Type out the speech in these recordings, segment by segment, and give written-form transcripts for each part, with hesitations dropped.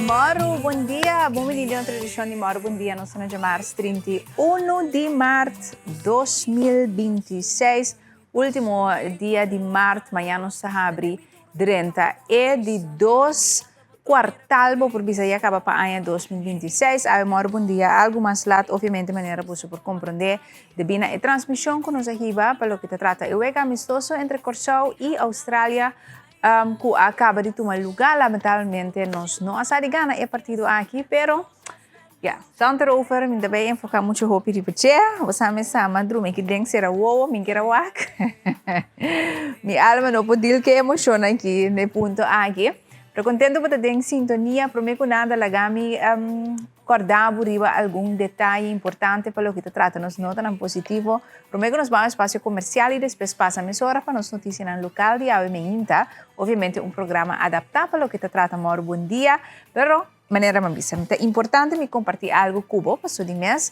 Moro, bom dia. Bem-vindo a uma tradição de Moro, bom dia. Nós estamos a março 31 de março 2026. Último dia de março, amanhã nós estamos a abrir 30 e de 2 quartal por Bisaya acaba para ano 2026. Moro, bom dia. Algo mais lato, obviamente, maneira possível por compreender de bina e transmissão que nos arriba para o que se trata. Eu é amistoso entre Corsau e Austrália. Que acaba de tomar lugar, lamentavelmente, nós não de gana é partido aqui, pero tanto over, me também enfocar muito hope de peche, você me sama, drume que tem que ser wow, me quer wak, me alma não pode que emociona aqui, ne ponto aqui, pero contento por ter sintonia, prometo nada, lagami acordar riba algum detalhe importante para o que te trata, nos nota em positivo, prometo nos vamos ao espaço comercial e depois passa a mesora para nos notícias no local de Ave Meinta, obviamente um programa adaptado para o que te trata, Moro, bom dia, pero maneira mambisa, é importante me compartilhar algo cubo, passou de mês,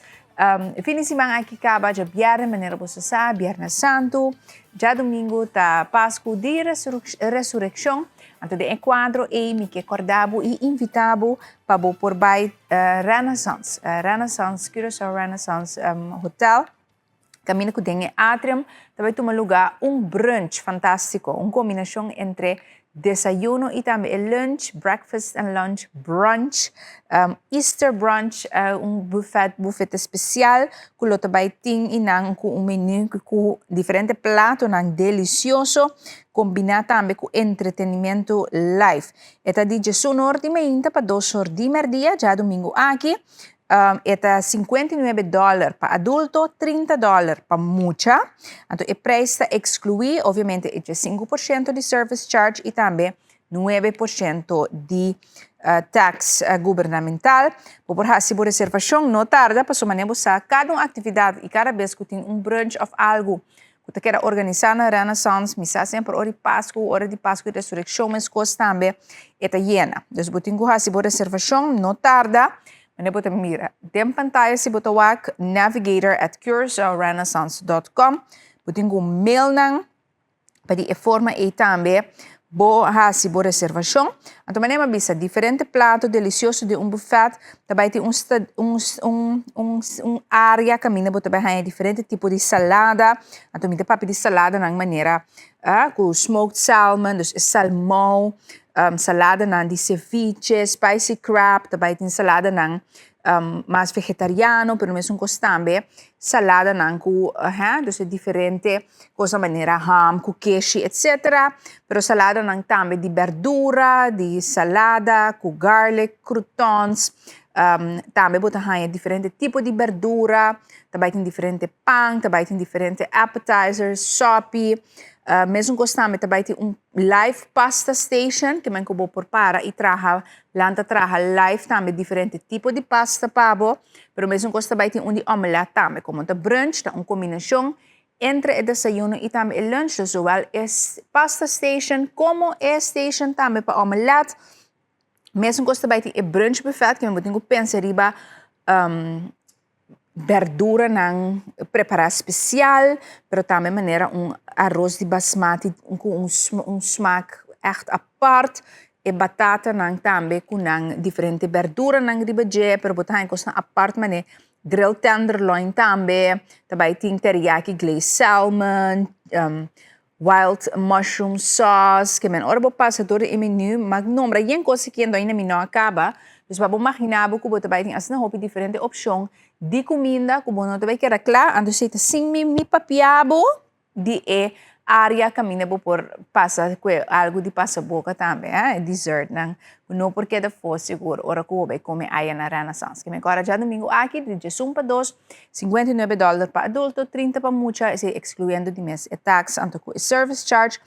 fim de semana aqui acaba de viernes, maneira você sabe, Viernes Santo, já domingo tá Páscoa de Ressurreição, então, de enquadro, me que acordava e invitava para por by Renaissance, Curaçao Renaissance Hotel. Caminho que tem atrium, também toma lugar brunch fantástico, uma combinação entre desayuno e também lunch, breakfast and lunch, brunch, Easter brunch, buffet especial, que lo também tem com menu com diferentes pratos, delicioso, combinado também com entretenimento live. Esta de Jesus Norte Meinta para 2 horas de merdia, já domingo aqui. Esta $59 para adulto, $30 para mucha. Então, o preço exclui, obviamente, 5% de service charge e também 9% de tax governamental. Por se por reservação, não tarda, para sua maneira, cada atividade e cada vez que tem brunch of algo que você quer organizar na Renaissance, missa sempre hora de Páscoa e ressurreição, mas coisa também está llena. Então, você tem que por reservação, não tarda. Você pode mirar. Tem pantalla se você wak navigator@curaçaorenaissance.com. Você tem mail nang para a forma e também se por reservação. Então, maneira avisa diferente prato delicioso de buffet. Também tem área caminho você vai diferente tipo de salada. Então, me papi de salada na maneira com smoked salmon, dus salmão. Salada ng de ceviche, spicy crab, também tem salada ng mais vegetariano, pero mesmo também salada ng dus diferente coisa maneira ham, com queijo, etc. Pero salada ng também de verdura, de salada, com garlic, croutons, também botar diferente tipo de verdura, também tem diferente pão, também tem diferente appetizers, sopi. Mesmo gostamos também de live pasta station que eu vou preparar e traga live também diferente tipo de pasta pabo, pero mesmo gostamos também de omelette também, como o brunch, uma combinação entre o desayuno e também o lunch, zowel é pasta station como é station também para omelette. Mesmo gostamos também de brunch buffet que eu tenho que pensar riba verdura não preparar especial, pero também maneira arroz de basmati com smaak echt apart e batata não também com diferente verdura não ribaje, pero botar em costa apart mané grilled tenderloin também tem teriyaki glazed salmon, wild mushroom sauce, que ora bo passa todo o menu, mas nombra yen coisa que ainda não acaba. Dus vamos imaginar que você vai ter uma roupa diferente opção de comida, que você não vai querer claro, então você tem mi papiabo de área caminha por passa algo de passa boca também, dessert não porque da fosse seguro, ora que você vai comer aí na Renaissance. Que agora já domingo aqui de Jesus para 2, $59 para adulto, 30 para mucha, excluindo de mês e tax, então com service charge.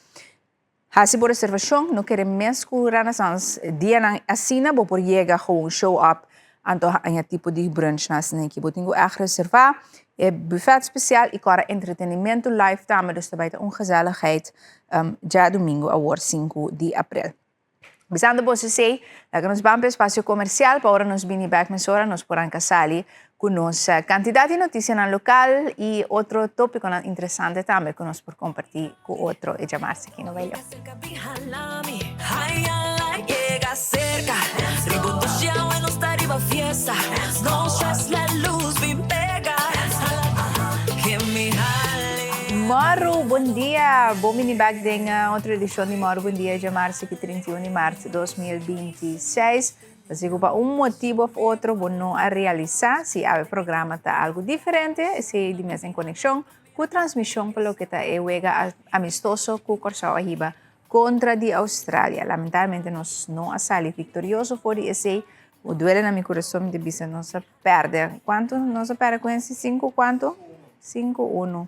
Se por reservação, não querem mesmo que o Renaissance dia não assina, vou por chegar com show up, então há tipo de brunch na assina que vou ter que reservar, é buffet especial e agora entretenimento live também, dus daarbij gezelligheid, já domingo, a 5 de abril. Bisando po say, nagnos bampe espaço comercial, para nos bini back mesora, nos porang kasali, conosco quantidade de notícias no local e outro tópico interessante também que nós por compartilhar com outro e chamar-se aqui no Velho. bom dia! Bom minibag din outra edição de Moro Bom Dia de março, que 31 de março de 2026. Mas pa um motivo ou outro, bom não a realizar, se o programa está algo diferente, se de mesma em conexão com a transmissão pelo que está amistoso com o Corsau Ahiba contra a Austrália. Lamentavelmente, nós não saímos vitorioso por esse. O duelo na meu coração de bisa nós perde. Quanto nós perde com esse 5 quanto? 5-1.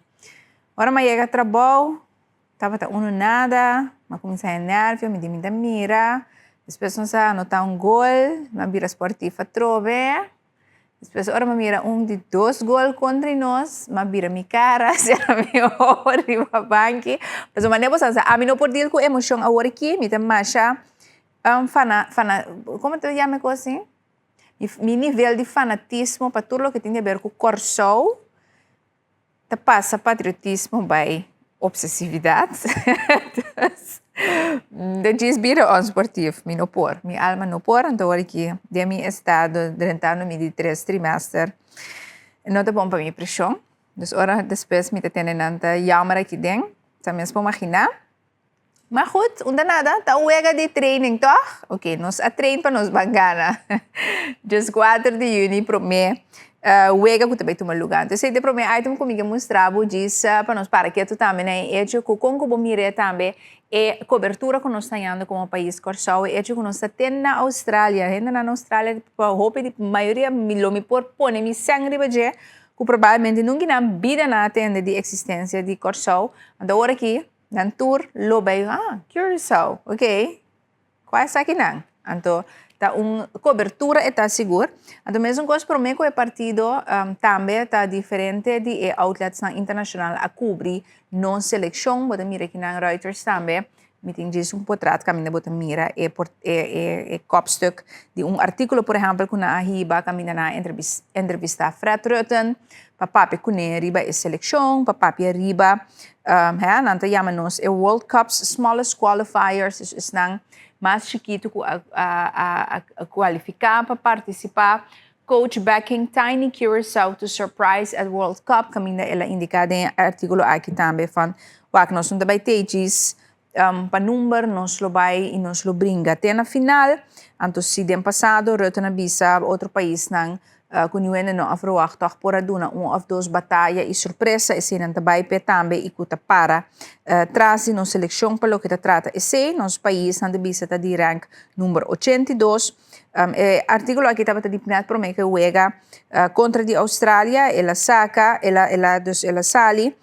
Ora, mas chega trabalho, estava nada, mas comecei a nervio, me dimita mira, depois nós anotar gol, mas vira esportiva trove, depois ora me mira de 2 gols contra nós, mas vira minha cara, se era meu riba banque, mas o maneiro a mim não pode dizer com emoção agora aqui, me tem mais como tu chama assim? Mi nível de fanatismo para tudo o que tem a ver com o Corsau, te passa patriotismo by obsessividade. De desbira on sportivo, mi no por, mi alma no por, então aqui de mi estado durante de 3 trimestre, não é bom para minha pressão. Dus ora depois me tenen nanta jammer aqui dentro, tá mesmo imaginar. Maar goed, onda nada, tá uega de training, toch? Ok, nós a trein para nós bangana. Just 4 de junho, promê. Uega que também toma lugar. Então, se de promê, item comigo mostrar, diz para nós para que tu também, né? E que com o mire também é cobertura que nós estamos como país Corsau, e que nós temos na Austrália, ainda na Austrália, roupa de maioria me por pôr mi sangue baje, que provavelmente nunca na vida na atende de existência de Corsau. Então, agora aqui dan tour lobay Curaçao, ok? Quase aqui não. Então, tá cobertura está seguro. Então, mesmo coisa para mim que o partido também está diferente de outlets internacional a cobrir não seleção, bota mira aqui na Reuters também. Me tem disso portrait caminha bota mira kopstuk de artículo, por exemplo, que na Ahiba caminha na entrevista Fred Rutten, papapi kune riba seleção, papapi riba nanta chama-nos World Cup's smallest qualifiers, is nang mais chiquito a qualificar para participar. Coach backing Tiny Curaçao to surprise at World Cup, caminha ela indicada em artículo aqui também, van waar nós não também temos para número, nós lo vai e nós lo brinca. Até na final, então se den passado, Rutten avisa outro país nang kunyuene no afroachtig por aduna of 2 batalha e surpresa e sinan tabay pe tambe ikuta para trasi no seleção para lo que trata esse nosso país na bisa ta di rank número 82 artículo aqui estava dipinat por me que juega contra di Austrália ela saca ela sali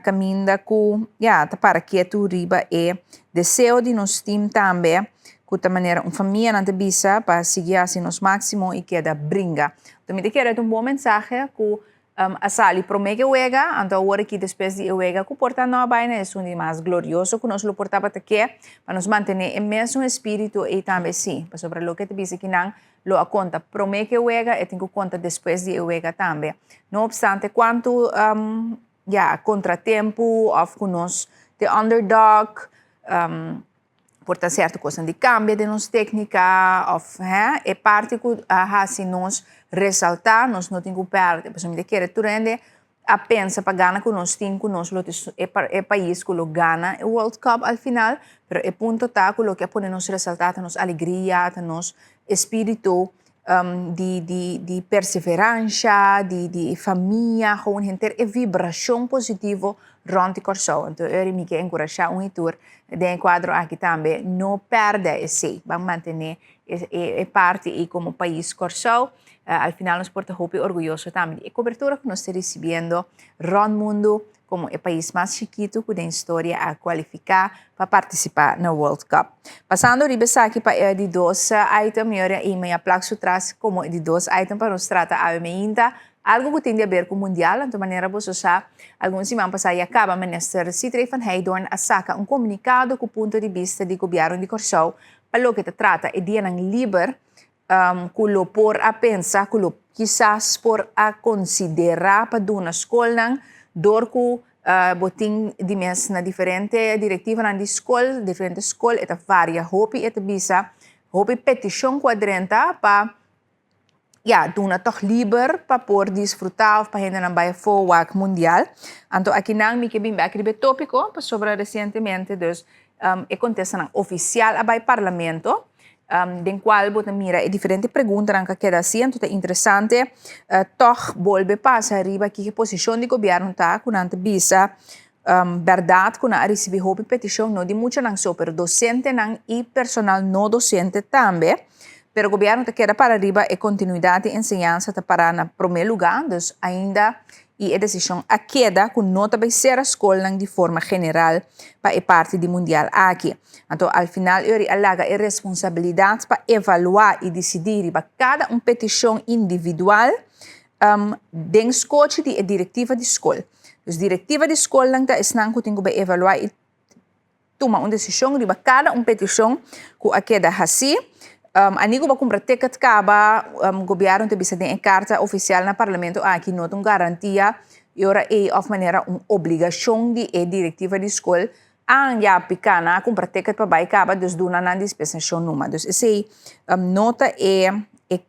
caminda ku ta para que tu riba e deseo de nos team também de maneira família na bisa para seguir assim nos máximo e que da brinca. Então me quero bom mensagem que a sali promete que uega, então agora que depois de uega que porta nova baina é um mais glorioso que nós lo portava aqui para nos manter em mesmo espírito e também sim, para sobre lo que te bisa que não lo a conta promete que uega e tem que conta depois de uega também. Não obstante quanto contratempo of que nós de underdog porta certo coisa de cambio de nossa técnica é parte que assim nós ressaltar nós não temos que perder por exemplo querer tu rende a pensa para ganhar que nós temos que nós é país que lo ganha o World Cup al final pero é ponto tá que lo que pode nos ressaltar nos alegria nos espírito de perseverança de família gewoon gente é vibração positiva rond Corsau. Então, eu me quero encorajar tour de quadro aqui também, não perde esse, vamos manter parte e como país Corsau, al final nos porta hope orgulhoso também. E cobertura que nós estamos recebendo rond mundo como o país mais chiquito que tem história a qualificar para participar no World Cup. Passando aqui para de 2 items, e me aplauso atrás como de 2 items para nos tratar a meinta algo que tem a ver com o mundial, de maneira que alguns semanas passadas acaba o ministro Citrey van Heijdoorn a saca comunicado com o ponto de vista do governo de Corsau para o que trata e dia ng liber kulo por a pensar, kulo quizás por a considerar para uma escola dor ku boting di mes na diferente diretiva na escola, diferente escola eta varia hopi eta bisa hopi petition quadrenta para ja, doen het toch liever para por disfrutar of para gente não vai for mundial. Então, aqui não me que bem aqui de tópico, sobre recentemente, dus, acontece na oficial abai parlamento, den qual bota mira e diferente pergunta que queda assim, então é interessante, toch volve passa arriba que posição de governo tá, com ante bisa, verdade que na recebi houve petição não de muita não só, pero docente não e personal não docente também. Pero o governo te queda para arriba e continuidade de ensinança te para na primeiro lugar, dus ainda e a decisão a queda com nota vai ser a escola de forma geral para a parte do mundial aqui. Então, ao final, eu alaga a responsabilidade para evaluar e decidir para cada petição individual den escote de diretiva de escola. Dus diretiva de escola não está que tem que evaluar e tomar uma decisão de cada petição que a queda assim. Anigo ba compra ticket kaba governo te bisa de carta oficial na parlamento aqui não tem garantia e ora é of maneira obrigação de diretiva de escola já picana compra ticket para vai kaba dus duna na dispensação numa dus esse nota é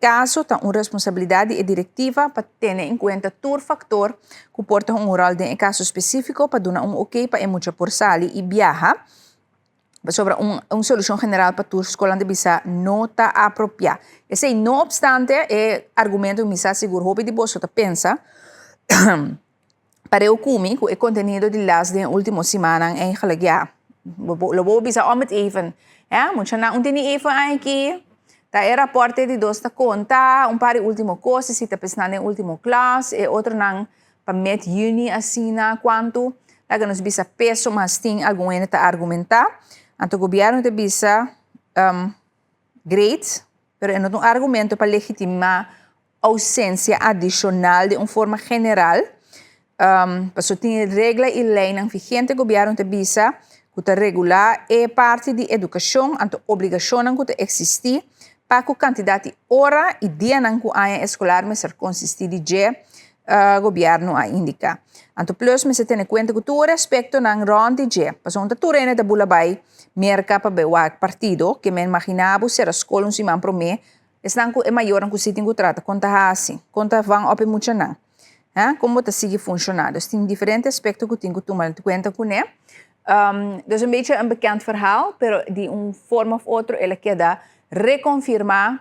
caso tá uma responsabilidade e diretiva para ter em conta todo fator que porta oral de caso específico para dar ok para muita por sali e viaja sobre uma solução geral para a escola de bisa nota apropriada. Esse, não obstante, é argumento que me seguro hobby de você pensa para o que o conteúdo de las de última semana em Galagia. Lo vou bisa met even, muito na tem even aqui. Tá é raporte de dois conta, par de último coisa se tá pensando em último classe e outro não para met uni assim na quanto, lá que nos bisa peso mas tem algum ene tá argumentar. Então, o governo te bisa great, pero não tem argumento para legitimar a ausência adicional de uma forma geral. Porque tem regra e lei não vigente, o governo te bisa que te regular é parte de educação, então obrigação que te existir para que a quantidade de hora e dia que a escolar me ser consistir de governo a indicar. Então, plus, me se tem em conta que tu respeito não ronde de, porque onde tu rene da bula vai merca para o partido, que me imaginava ser a escola se man promê, é maior que se tem que tratar, conta assim, conta vão op muito não. Como está sigue funcionando. Tem diferentes aspectos que tem que tomar em conta com ele. Dus een beetje een bekend verhaal, pero de uma forma of outra, ele queda reconfirmar,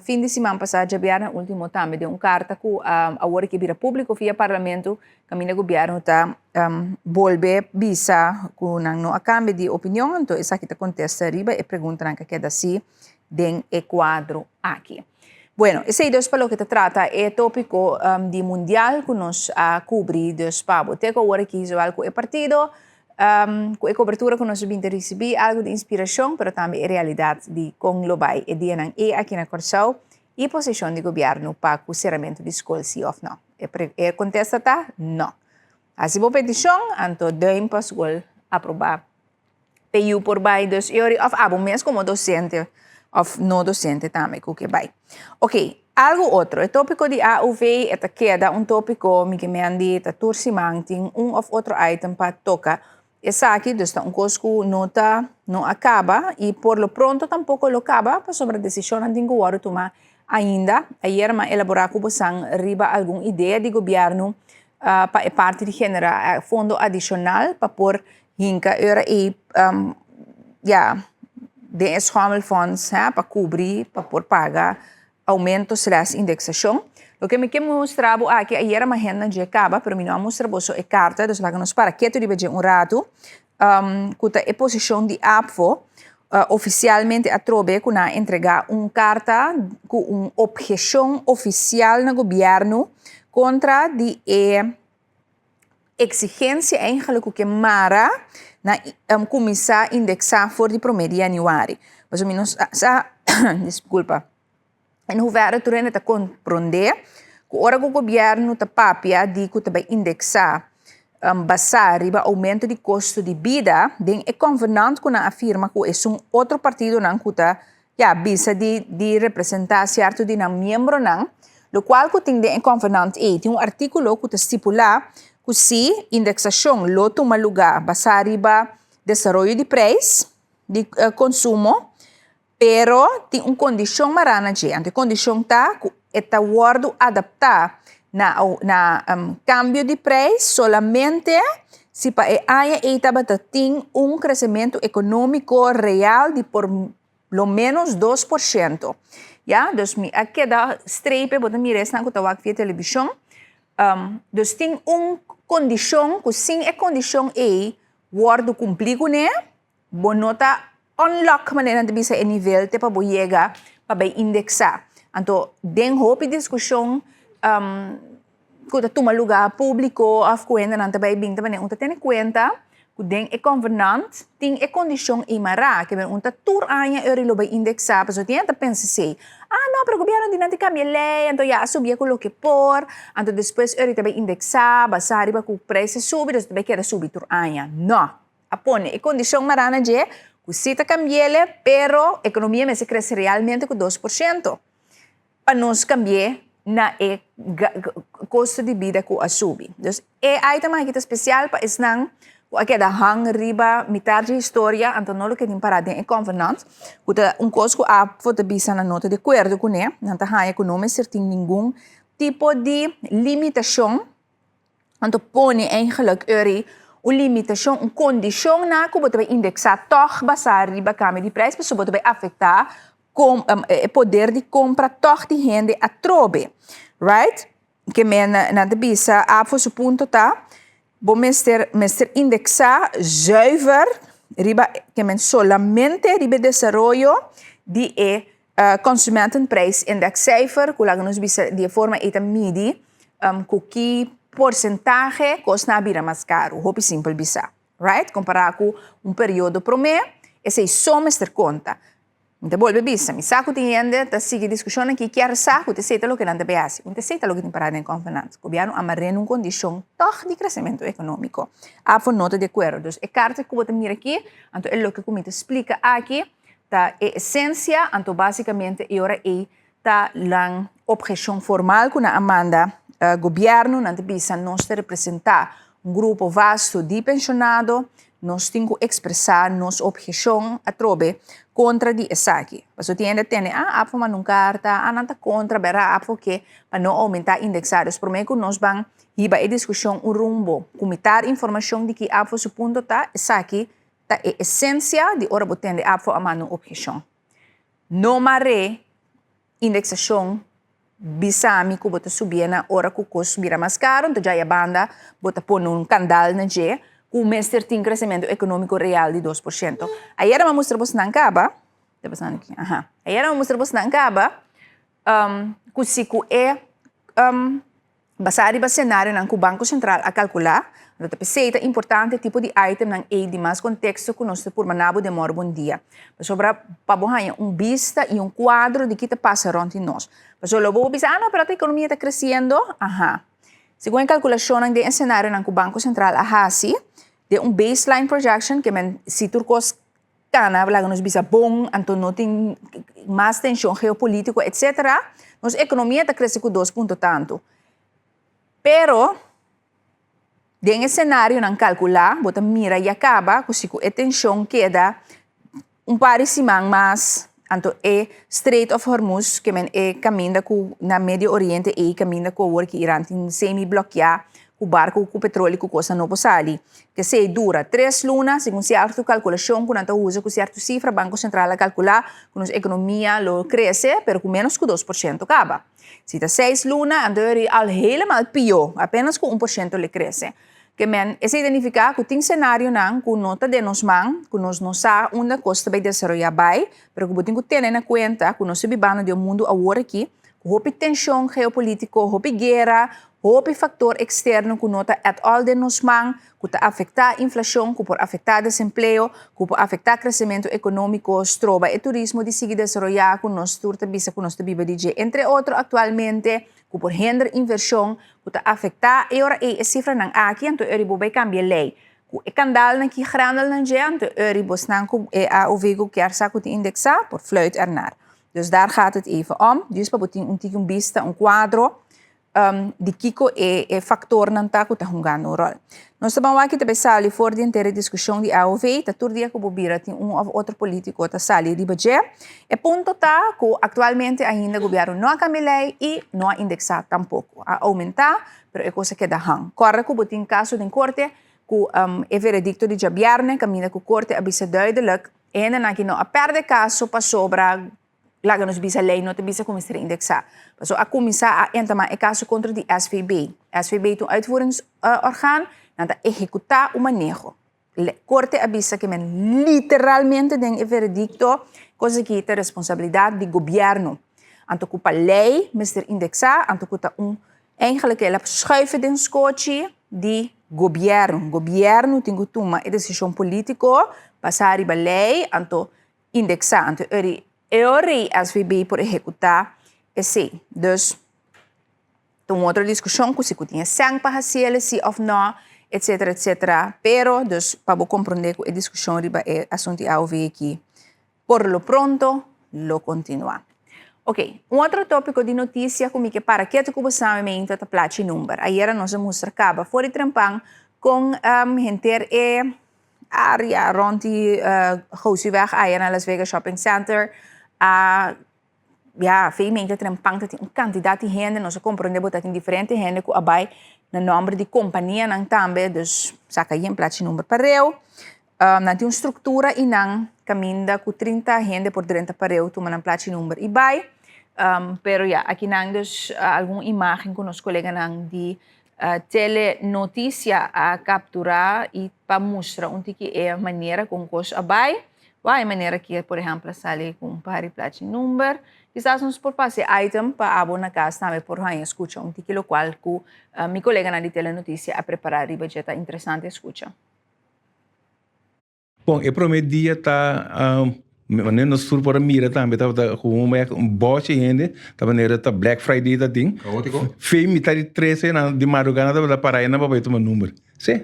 fim de semana passado, já vieram no último também, de uma carta que a hora que vira público, via parlamento, caminho do governo está volver visa com não a cambio de opinião, então essa que te contesta arriba e pergunta que queda assim, den quadro aqui. Bueno, esse dos para o que te trata é tópico de mundial que nós cobrir dos pabo. Teco hora que isso algo é partido, com a cobertura que nós vamos receber algo de inspiração, mas também a realidade de com global e de e aqui na Corsão e posição de governo para o encerramento de escola sim ou não. E contesta tá? Não. Assim, a petição, então, doim para a escola aprovar. PU por baixo dos euros, ou mesmo como docente, of no docente também, que vai. Ok, algo outro. O tópico de AUV é queda tópico que me andi, tursimang, tem of outro item para tocar. Essa aqui, dus coisa que não acaba e por lo pronto tampouco lo acaba, para sobre a decisão não tem que tomar ainda. Ayer me elaborar com você riba alguma ideia de governo para parte de generar fundo adicional para por hinka euro e de escomelfonds para cobrir, para por pagar aumentos das indexação. O que me quer mostrar aqui ayer uma agenda de acaba, pero me não mostra você a carta, dos lá que nos para que tu deve rato, que a posição de APFO oficialmente a trobe que na entregar carta com uma objeção oficial no governo contra de exigência eigenlijk que mara na começar a indexar for de 1 de januário. Mais ou menos, desculpa. En hoeverre tu rende te compreender que ora o governo te papia de que te vai indexar basar riba aumento de custo de vida, den é convenante que afirma que é outro partido não que tá bisa de representar certo de não membro não, lo qual que tem de convenante tem artículo que te estipula que se indexação lo toma lugar basar riba desenvolvimento de preço de consumo, pero tem condição marana de, a condição tá está guardo adaptar na cambio de preço solamente se para haya tem crescimento econômico real de por lo menos 2%. Ja, dus aqui dá strepen, bota mira essa que tá via televisão. Dus tem condição, que sim é condição guardo cumprido né, bonota unlock maneira de bisa nível te para chegar para indexar. Então, den hope discussão que toma lugar público of cuenta não também bem também unta tem conta que den é governante tem é condição imara que ben unta tour anya euro vai indexar para tem até pensa sei não para o governo de não te cambia lei então já subia com o que por então depois euro também indexar basar para o preço subir então também quer subir tour anya não apone é condição marana je que se ta cambiele pero economia me se cresce realmente com 2% para nós cambiar na custo de vida que a subir. Então, é também que especial para isso não, que da hang riba metade de história, então não que tem parado em convenant, que custo que a foto bisa na nota de acordo com ele, não tá econômico certinho nenhum tipo de limitação, então põe eigenlijk uma limitação, uma condição na que você vai indexar toch basar riba câmbio de preço, para você vai afetar poder de compra toch de gente a trobe, right? Que men na de bisa a fosse ponto tá, bom mester indexar zuiver riba que men solamente riba desenvolvimento de consumentenprijsindex cijfer, que lá nos bisa de forma eta midi, que porcentaje costa bira mais caro, hope simple bisa, right? Comparar com período promedio, esse soma esta conta. Então, volve bisa, mi saco de gente, tá sigue discussão aqui, quer saco, te seita lo que não deve assim, te seita lo que tem parado em confiança. O governo amarrando uma condição toch de crescimento econômico. A for nota de acordo. É carta que eu vou mira aqui, então é o que eu explica aqui, tá é essência, então basicamente agora tá a objeção formal que na amanda governo não bisa nós representar grupo vasto de pensionados, nós temos que expressar nossa objeção a trobe contra de esaki. Paso tiende tem apo man carta, não tá contra, berá apo que para não aumentar indexados. Prometo nós vamos hiba a discussão rumbo, comitar informação de que apo su ponto tá esaki tá é essência de ora botende apo a mano objeção. No mare indexação bisami que bota subir na hora que o custo subirá mais caro, então já a banda bota pôr candal na G, com o mestre tem crescimento econômico real de 2%. Aí era uma mostra você não acaba, tá passando aqui, aí era uma mostra você não acaba, que se é basado no cenário que o Banco Central a calcular, então é importante tipo de item não é de mais contexto que nós por manabo de mor bom dia. Sobre para vista e quadro de que te passa ronde nós. Pero lo vou pensar, não, pero a economia está crescendo. Segundo a calculação de cenário que o Banco Central assim, de baseline projection que se turcos cana, nos bisa bom, então não tem mais tensão geopolítica, etc. Nossa economia está crescendo com 2 pontos tanto. Pero dentro cenário não calcular, bota mira e acaba, com a tensão queda parecimento mais, então é Strait of Hormuz que é caminho na Médio Oriente e caminho com o que Irã tem semi-bloquear o barco com petróleo que costa não pode que se dura 3 lunas, segundo certa calculação, que não usa com certa cifra, Banco Central a calcular que a economia lo cresce, pero com menos que 2% acaba. Se está 6 lunas, então é al helemaal pior, apenas com 1% le cresce. Que esse significa que tem cenário não, que nota de nós que nós não sabe onde costa vai desenvolver bem, pero que temos que ter em conta que nós vivemos no mundo agora aqui, que houve tensão geopolítica, houve guerra, houve fator externo que nota at all de nós que está afetar a inflação, que pode afetar desemprego, que pode afetar crescimento econômico, trova e turismo de seguir desenvolver com nós turta bisa com nós vive de entre outros atualmente que por render inversão, que está afetar e ora a cifra não aqui, então eu vou cambiar lei. Que candal na que grandel na gente, eu vou não a o vego que arsa que indexar por fluit ernaar. Dus daar gaat het even om. Dus we moeten een vista, een quadro de Kiko é factor não tá que tá jogando um rol. Nós estamos aqui também sali for de inteira discussão de AOV, tá todo dia que o Bobira tem ou outro político tá sali de budget. É ponto tá que atualmente ainda o governo não ha cambiado e não ha indexado tampouco. A aumentar, pero é coisa que dá hang. Corre que botin caso de corte que é veredicto de jabiarne, caminha que o corte avisa duidelijk en dan aqui não a perde caso para sobra laga nos bisa lei não te bisa começar a indexar. So a começar a entrar é caso contra de SVB. SVB é um uitvoeringsorgaan nada executar o manejo. Corte avisa que men literalmente tem veredicto, coisa que é responsabilidade do governo. Anto culpa lei, mister indexar, anto culpa eigenlijk ela schuiven den scootje de governo. Governo tem que tomar a decisão política, passar a lei, anto indexar, anto eri SVB por executar esse. Dus, tem outra discussão que se tinha sangue para fazer, se ou não, etc, etc. Pero, dus, para compreender que a discussão é assunto AOV aqui. Por lo pronto, lo continua. Ok, outro tópico de notícia que para que tu cubasamento está plache número. Ayer nós mostrava fora de trampang com gente área rond die Gooseweg, ayer na Las Vegas Shopping Center. Feimento trampang tem quantidade de gente, nós compreendemos que tem diferente gente que abai na nome de companhia nang também, dus saca aí em plache número para eu. Não tem uma estrutura e não caminha com 30 gente por 30 para eu, tu manam plache número e vai. Pero aqui nang dus alguma imagem com os colegas nang de telenotícia a capturar e para mostrar onde que é a maneira com que abai. Vai a maneira que, por exemplo, sale com pari plache número. Quizás nos por passe item para abo na casa também por aí escuta onde que lo qual que meu colega na de telenotícia a preparar e budget interessante escuta. Bom, eu prometi tá maneira nos sur por mira também tá com um bote ainda tá maneira tá Black Friday tá ting caótico fei mitad de 13 na de madrugada tá para aí na para tomar número sim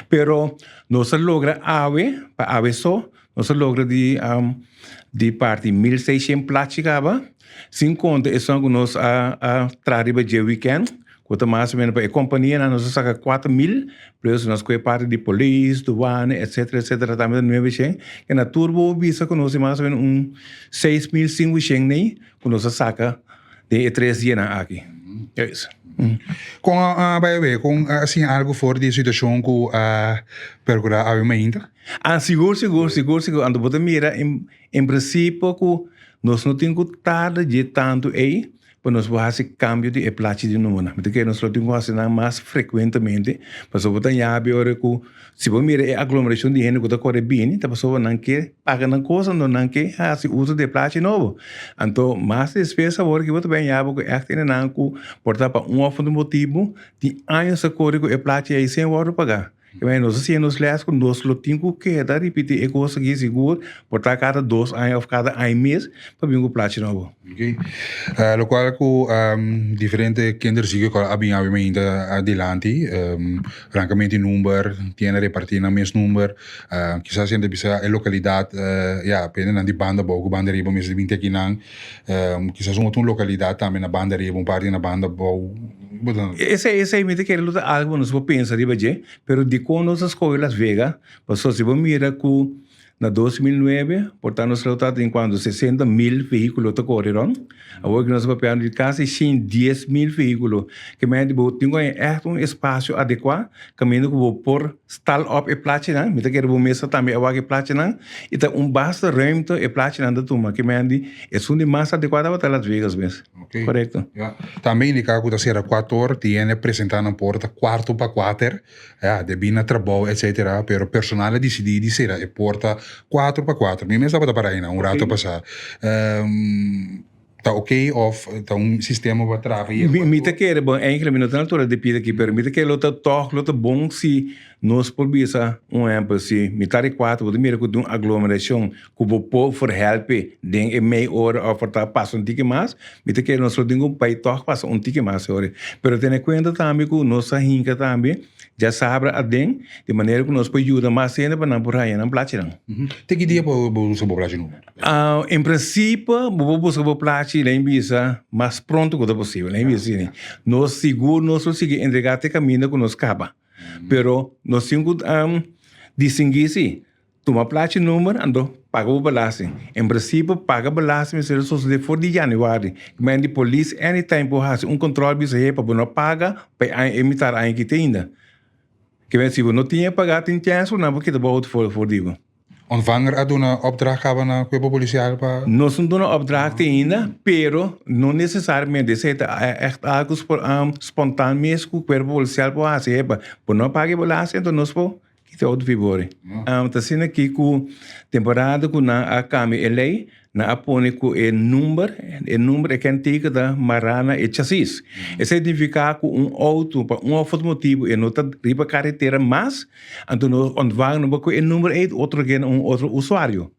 pero não se logra ave só não se logra de parte 1600 platicava sem conta é só que nós a trabalhar de weekend quanto mais ou menos para a companhia nós saca 4.000 plus nós com parte de polícia, douane, etc, também não é bem que na turbo visa que nós mais ou menos 6.500 nem que nós saca de 3 dias aqui é isso. Com com assim algo fora de situação que procurar a ainda seguro ando botar mira em princípio que nós não temos que tarde de tanto aí para nós fazer cambio de placa de número. Porque nós temos que fazer mais frequentemente. Para você botar yabe hora que se você mira a aglomeração de gente que está correndo bem, então você não quer pagar na coisa, não quer fazer uso de placa novo. Então, mais despesa agora que você bem yabe que é que não que portar para outro motivo de anos a correr com a placa aí sem hora pagar. Mas nós assim nos lés com nós lo temos que dar repetir e conseguir seguro portar cada 2 anos ou cada mês para vir com placa novo. Ok. Lo qual com diferente kinderzieken que abbiamo ainda adelante, francamente número, tiene repartir na mes número, quizás ainda bisa a localidade, pende na de banda bogo, banda riba mes de 20 aqui nang, quizás uma localidade também na banda riba, parte na banda bogo. Esse aí me que luta algo nos vou pensar riba je, pero de quando nós escolhemos Las Vegas, passou se vamos mirar que na 2009, portanto, nós resultados em quando 60.000 veículos correram. Agora que nós vamos de quase 10.000 veículos. Que me tem um espaço adequado, caminho que vou por estar up e platina, me quero vou mesa também a platina, e tá basta remto e platina da turma, que me andi é de mais adequada para Las Vegas mesmo. Okay. Correto. Yeah. Também indicar que a 4 tiene apresentando na porta quarto para 4, de bina trabalho, etc. Pero personal decidi de ser a porta 4x4. Mi mesa para aí, um rato passar. Tá ok of tá sistema para trabalhar. Mita que era bom, enkele minutos na altura de pida aqui, pero mita que lota toch, lota bom se nós por bisa se mitari 4 de mira com aglomeração que o povo for help den meia hora ou for tá passa tique mais mita que nós só dingo pai toque passa tique mais hora pero tem conta também que nossa hinca também já sabe a den de maneira que nós pode ajudar mais cena para não por aí não platinam Tem que dia para buscar população número? em princípio vou buscar população lá em bisa mais pronto quanto possível lá em bisa nós seguro nós conseguir entregar até caminho que nós caba pero nós temos distinguir se toma placa número ando paga o balanço em princípio paga balanço mas se de for de janeiro mas de polícia anytime por fazer controle bisa para não paga para emitar aí que tem ainda que bem se não tinha pagado tem chance não porque depois for digo Ontvanger a doen een opdracht gaan naar Cuerpo Policial para... Nós não damos opdracht ainda, pero não necessariamente se é algo espontâneo mesmo que o corpo policial pode fazer, por não pagar balança, então nós podemos quitar outro vigor. Está sendo aqui que temporada que na câmera lei na apone que o número é que antiga da marana e chassis. Isso significa que auto para automotivo e não está riba carretera, mas então nós ontvang que o número é outro que outro usuário.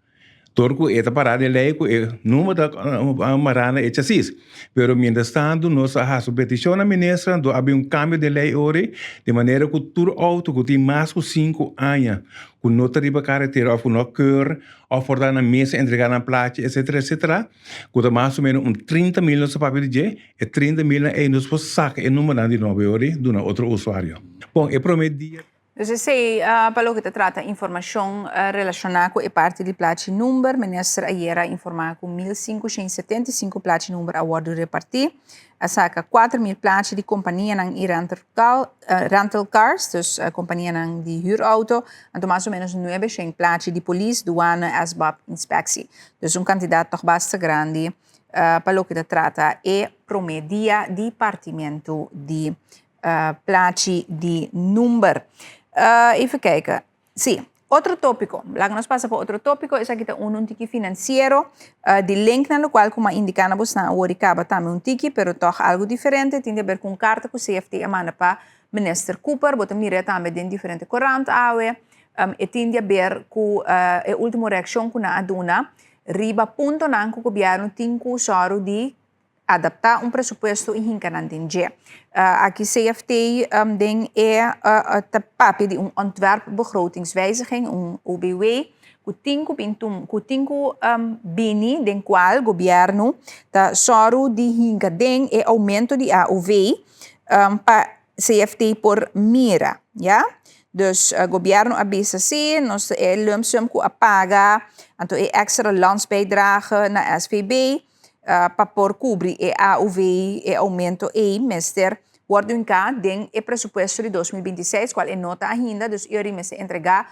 Torco é parada lei que o número da marana e chassis. Pero mientras tanto nós fazemos petição na ministra do haver cambio de lei hoje de maneira que todo auto que tem mais de 5 anos que não está riba carretera ou que não quer ou for dar na mesa entregar na placa etc que dá mais ou menos 30 mil no papel de e 30 mil é nos for saca e número de novo hoje do outro usuário. Bom, é prometia. Dus sei, para o que trata informação relacionada com a parte de placa número, ministra Ayera informar com 1.575 placa número a ordem repartir, a saca 4.000 placas de companhia na rental cars, dus companhia de huurauto, en mais ou menos 900 placas de polícia, douane, ASBAP, inspectie. Dus quantidade toch bastante grande para o que trata e promedia departamento de placa de número. Even kijken. Sim, outro tópico. Lá que nós passamos por outro tópico, esse aqui é um tique financeiro, de link na qual, como indicar na bolsa, o Oricaba também um tique, pero toch algo diferente, tem a ver com carta que o CFT emana para Minister Cooper, botam mira também de diferente corrente, e tem a ver com a última reação que na aduna, riba ponto na que o governo tem que usar de adaptar presupuesto e hinkanandinje. Aqui CFT ding te papi de ontwerpbegrotingswijziging, OBW, ku tinko bini den qual governo ta soru di hinka ding e aumento di AOV pa CFT por mira, ja? Dus governo avisa si, nos lump sum ku apaga, anto extra landsbijdrage na SVB, para por cobrir e AOV e aumento e mister worden cá den e presupuesto de 2026 qual é nota ainda dus jullie moeten entregar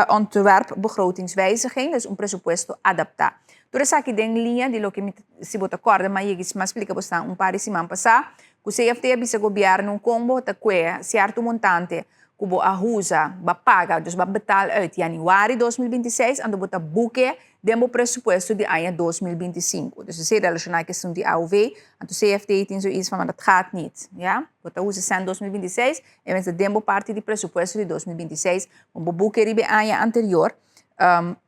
ontwerpbegrotingswijziging dus presupuesto adaptar. Por isso aqui den linha de lo que se bota corda mas eu mas explica bastante par de semana passada que o CFT avisa governo combo ta que certo montante que bo ahusa ba paga dus ba betal uit januari 2026 en do bota buque demo presupuesto de ano 2025. Dus ze relacionar a questão de AOV, en de CFT tem zoiets van, maar dat gaat niet. Ja? Wat hoe ze zijn 2026, en mensen demo parte de presupuesto de 2026, om boeken die bij ano anterior,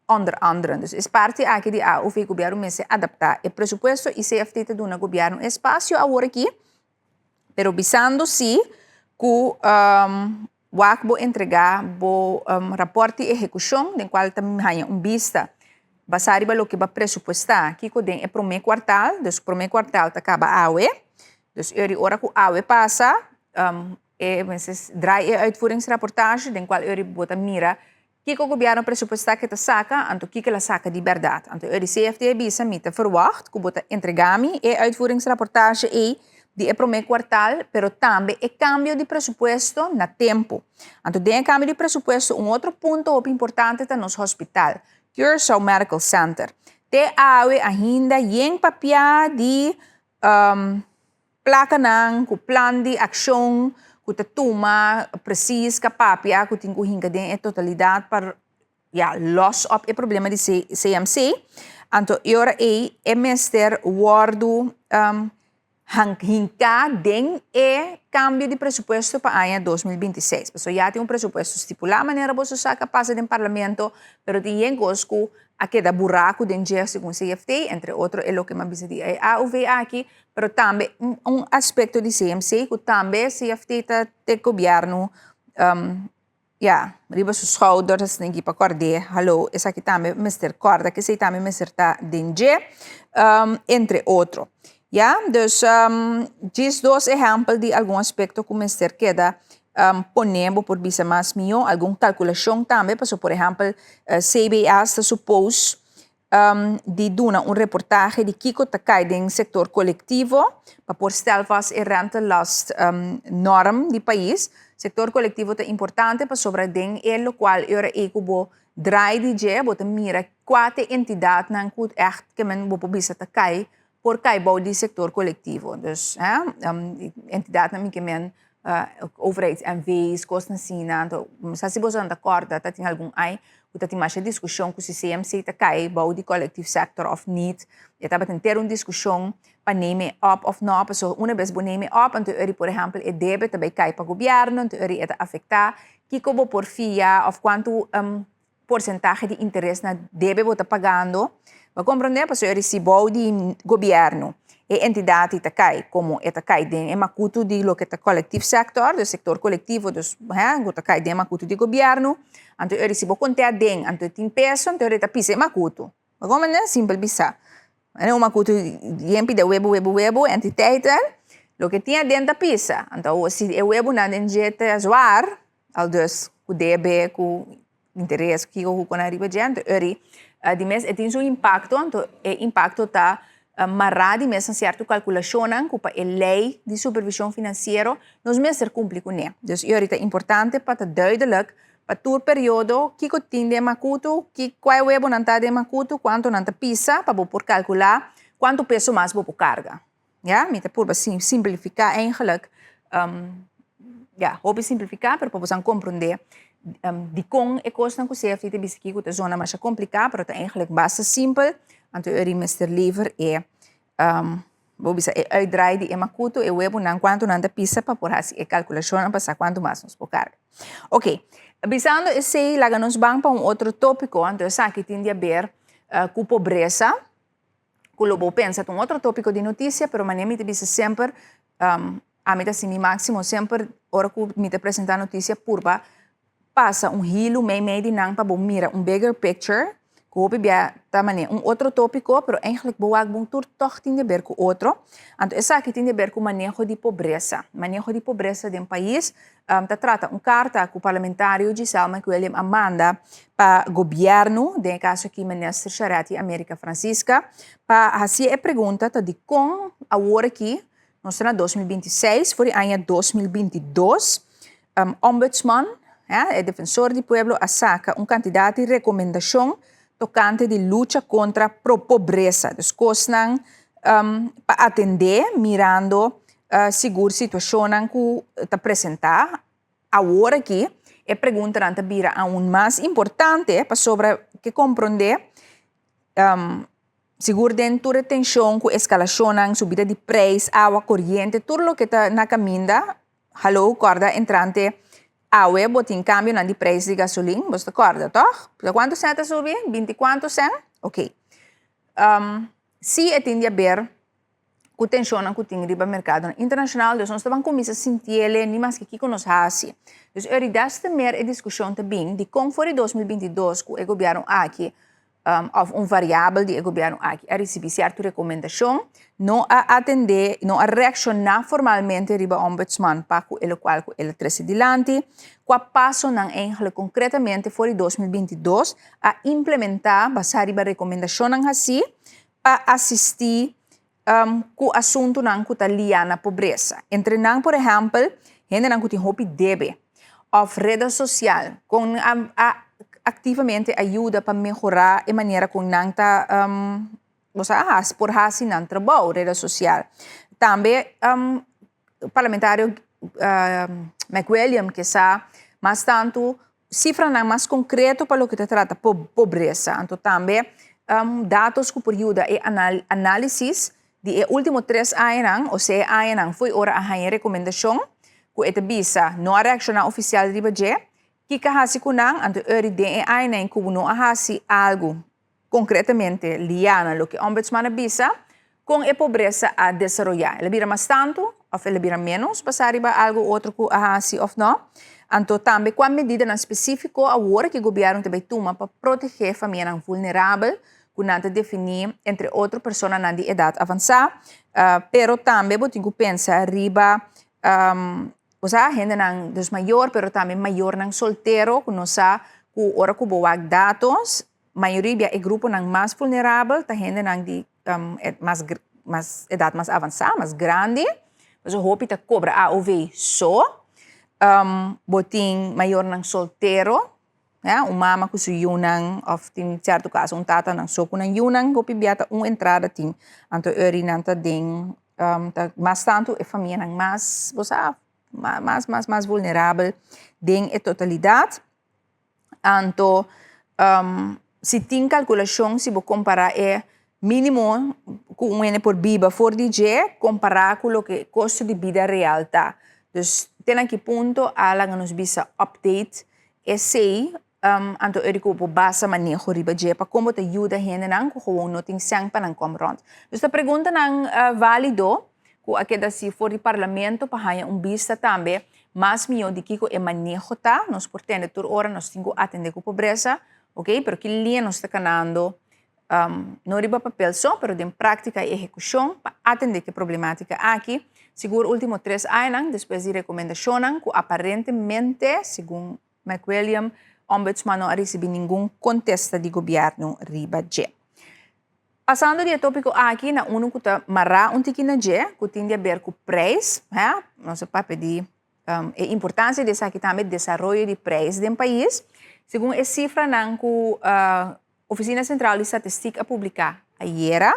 onder andere. Dus is parte aqui de AOV governo mensen adaptar o presupuesto e CFT te doen governo espaço agora aqui, pero visando si que wakbo entregar bo rapporti execução, den qual também vista basado no que vai pressupostar, que é para o primeiro quartal, dus para o primeiro quartal acaba a AUE, dus hora que a AUE passa, draai a uitvoeringsrapportage, den qual bota mira, que o governo pressupostar que saca, anto que ela saca de verdade. Anto CFT bisa mita verwacht, que bota entregami e uitvoeringsrapportage e de primeiro quartal, pero também é cambio de presupuesto na tempo. Anto de cambio de presupuesto, outro ponto importante é nos hospital. Curaçao Medical Center. Te awe ainda em papel de placa nang, com plano de ação, com a toma preciso, com papel, com tem que hinga totalidade para loss up o problema de CMC. Então, agora é mister wordo hinca den e cambio de presupuesto para año 2026. So ya tem presupuesto estipulado, maneira você saca passa do parlamento, pero tem cosco a queda buraco dentro segundo CFT, entre outros, é o que me avisa de AUVA aqui, pero também aspecto de CMC, que também CFT tem governo, riba sus schouders, ninguém para acordar, hallo, essa aqui também, Mr. Corda, que sei também, Mr. tá dentro, entre outros. Dus diz dois exemplos de algum aspecto que o Mr. queda ponemos por visa mais mío, alguma calculação também, por exemplo, CBA está supôs de dar reportaje de Kiko Takai em setor coletivo, para por stelvas e rentelast norm do país. Setor coletivo é importante para sobre den o qual era eco draai de je, bota mira quatro entidades não que echt que men bo bisa Takai por caibou de setor coletivo. Dus entidade na que men overheid MV's, kosten sina, então, se você não acorda, tá tem algum aí, o tem mais discussão com o CMC tá cai, bau de collective sector of need, e tá batendo ter uma discussão para name up of não, so uma vez bo name up, então ele por exemplo é débito também cai para governo, então ele é afetar, que como por fia of quanto porcentagem de interesse na débito tá pagando, para compreender, porque ele se bau de governo e entidade itakai, como itakai den emakuto di lo que tá collective sector, do sector coletivo, dos itakai den emakuto di governo, anto eu recibo contea den, anto tem peso, anto eu pisa emakuto. Mas como é simples bisa. Ano emakuto yempi de webo entidade, lo que tinha dentro pisa. Então se é webo na den jeta zoar, al dus ku debe ku interesse que o com arriba gente, de mes tem um impacto, anto é impacto tá marrado mesmo certo calculação que a lei de supervisão financeira nos mesmos cumpre com ele. Dus é importante para duidelijk para todo período que tem de macuto, que qual webo não está de macuto, quanto não está pisa para por calcular quanto peso mais vou carga. Ja, met por simplificar eigenlijk, hoop simplificar para você compreender de com e kosten que você fez de bisquito é zona mais complicada, mas é eigenlijk bastante simples. Anto eu Mr. Lever e vou bisa uitdraai de emakuto e webo nan quanto nan da pisa para por assim e calculação para quanto mais nos por carga. Ok, bisando esse laga nos bang para outro tópico, anto eu sabe que tem a ver com pobreza, que lobo pensa outro tópico de notícia, pero manem te bisa sempre a meta assim máximo sempre ora que me te apresentar notícia purba passa hilo meio de nang para bom mira bigger picture. Koop bia tamane outro tópico, pero eigenlijk boag bom tur toch tem de ver com outro. Então essa aqui tem de ver com manejo de pobreza. Manejo de pobreza de país. Trata carta com o parlamentário Giselle William Amanda para governo, de caso aqui ministro Charati América Francisca, para fazer a pergunta de como agora aqui, nós na 2026, foi ano 2022, ombudsman, defensor do pueblo, saca candidato de recomendação tocante de luta contra a pobreza. Então, costas para atender, mirando segura situação que está apresentar agora aqui, e pergunta ante vira aún mais importante para sobre que compreender seguro dentro de tensão com escalação, subida de preço, água corrente, tudo o que está na caminha, hallo, corda entrante. Awe botin cambio na di preço de gasolina, você acorda, toch? Quanto cento subi? 20 quanto cent? Ok. Se é tem a ver com tensão que tem no mercado internacional, nós estamos começando a sentir ele, nem mais que aqui nos assim. Então, eu desta mer a discussão também de como foi em 2022 que o governo aqui of variável de governo aqui a receber certa recomendação, não a atender, não a reaccionar formalmente riba ombudsman para o qual ele trouxe adiante, com passo não eigenlijk concretamente foi em 2022 a implementar basado na recomendação assim para assistir com o assunto não que está ligado na pobreza. Entre não, por exemplo, gente não que tem hopi debe of rede social com ativamente ajuda para melhorar a maneira como não está por assim não trabalho rede social. Também o parlamentário McWilliam que está mas tanto cifra não mais concreto para o que trata pobreza. Então também dados que por ajuda e análises Di último 3 anos, ou 6 anos, foi ora a hanha recomendação, ku ete bisa no a reaksyon na oficial riba je, kika hasi kunang anto eri de aina in kubo no ahasi algo concretamente liana lo que ombudsman bisa com a pobreza a desarrollar. Ele vira mais tanto, ou ele vira menos, passar riba algo outro ku ahasi of no. Anto também com a medida na específico a hora que o governo também toma para proteger família vulnerável, kunanta definir entre outras pessoas na de idade avançada, pero também botinho pensa riba usa gente nang dos maior, pero também maior nang soltero, kunosa ku ora ku boag datos, maioria é grupo nang mais vulnerável, ta gente nang de mais idade mais avançada, mais grande, mas o hopi ta cobra AOV só, boting maior nang soltero, mama ku su yunang, of tin certo caso tata nang so ku nang yunang, hopi biata entrada ting, anto eri nanta ding, mas tanto é família nang mais, mais vulnerável em totalidade. Então, se tem calculação, se você comparar mínimo com por biba for DJ, comparar com o que custo de vida real tá. Então, tem aqui ponto a lá nos bisa update sei anto eriko po basa manejo riba je para como te ajuda gente nang ko no ting sang pa nang komront. Então, a pergunta nang válido ku akeda si for di parlamento pahaya vista também, mas mio di kiko manejo ta, nos portende tur ora nos tingo atender com pobreza, ok? Pero que linha nos está canando, não riba papel só, pero de prática e execução para atender que problemática aqui. Seguro último 3 anos, depois de recomendação, que aparentemente, segundo McWilliam, ombudsman não recebe nenhum contesta de governo riba je. Passando de tópico aqui, na uno que está mará tiquinho na je, que tem a ver com preço, nosso papel de a importância desse aqui também desenvolvimento de preços do país, segundo a cifra que a Oficina Central de Estatística publicar ayer,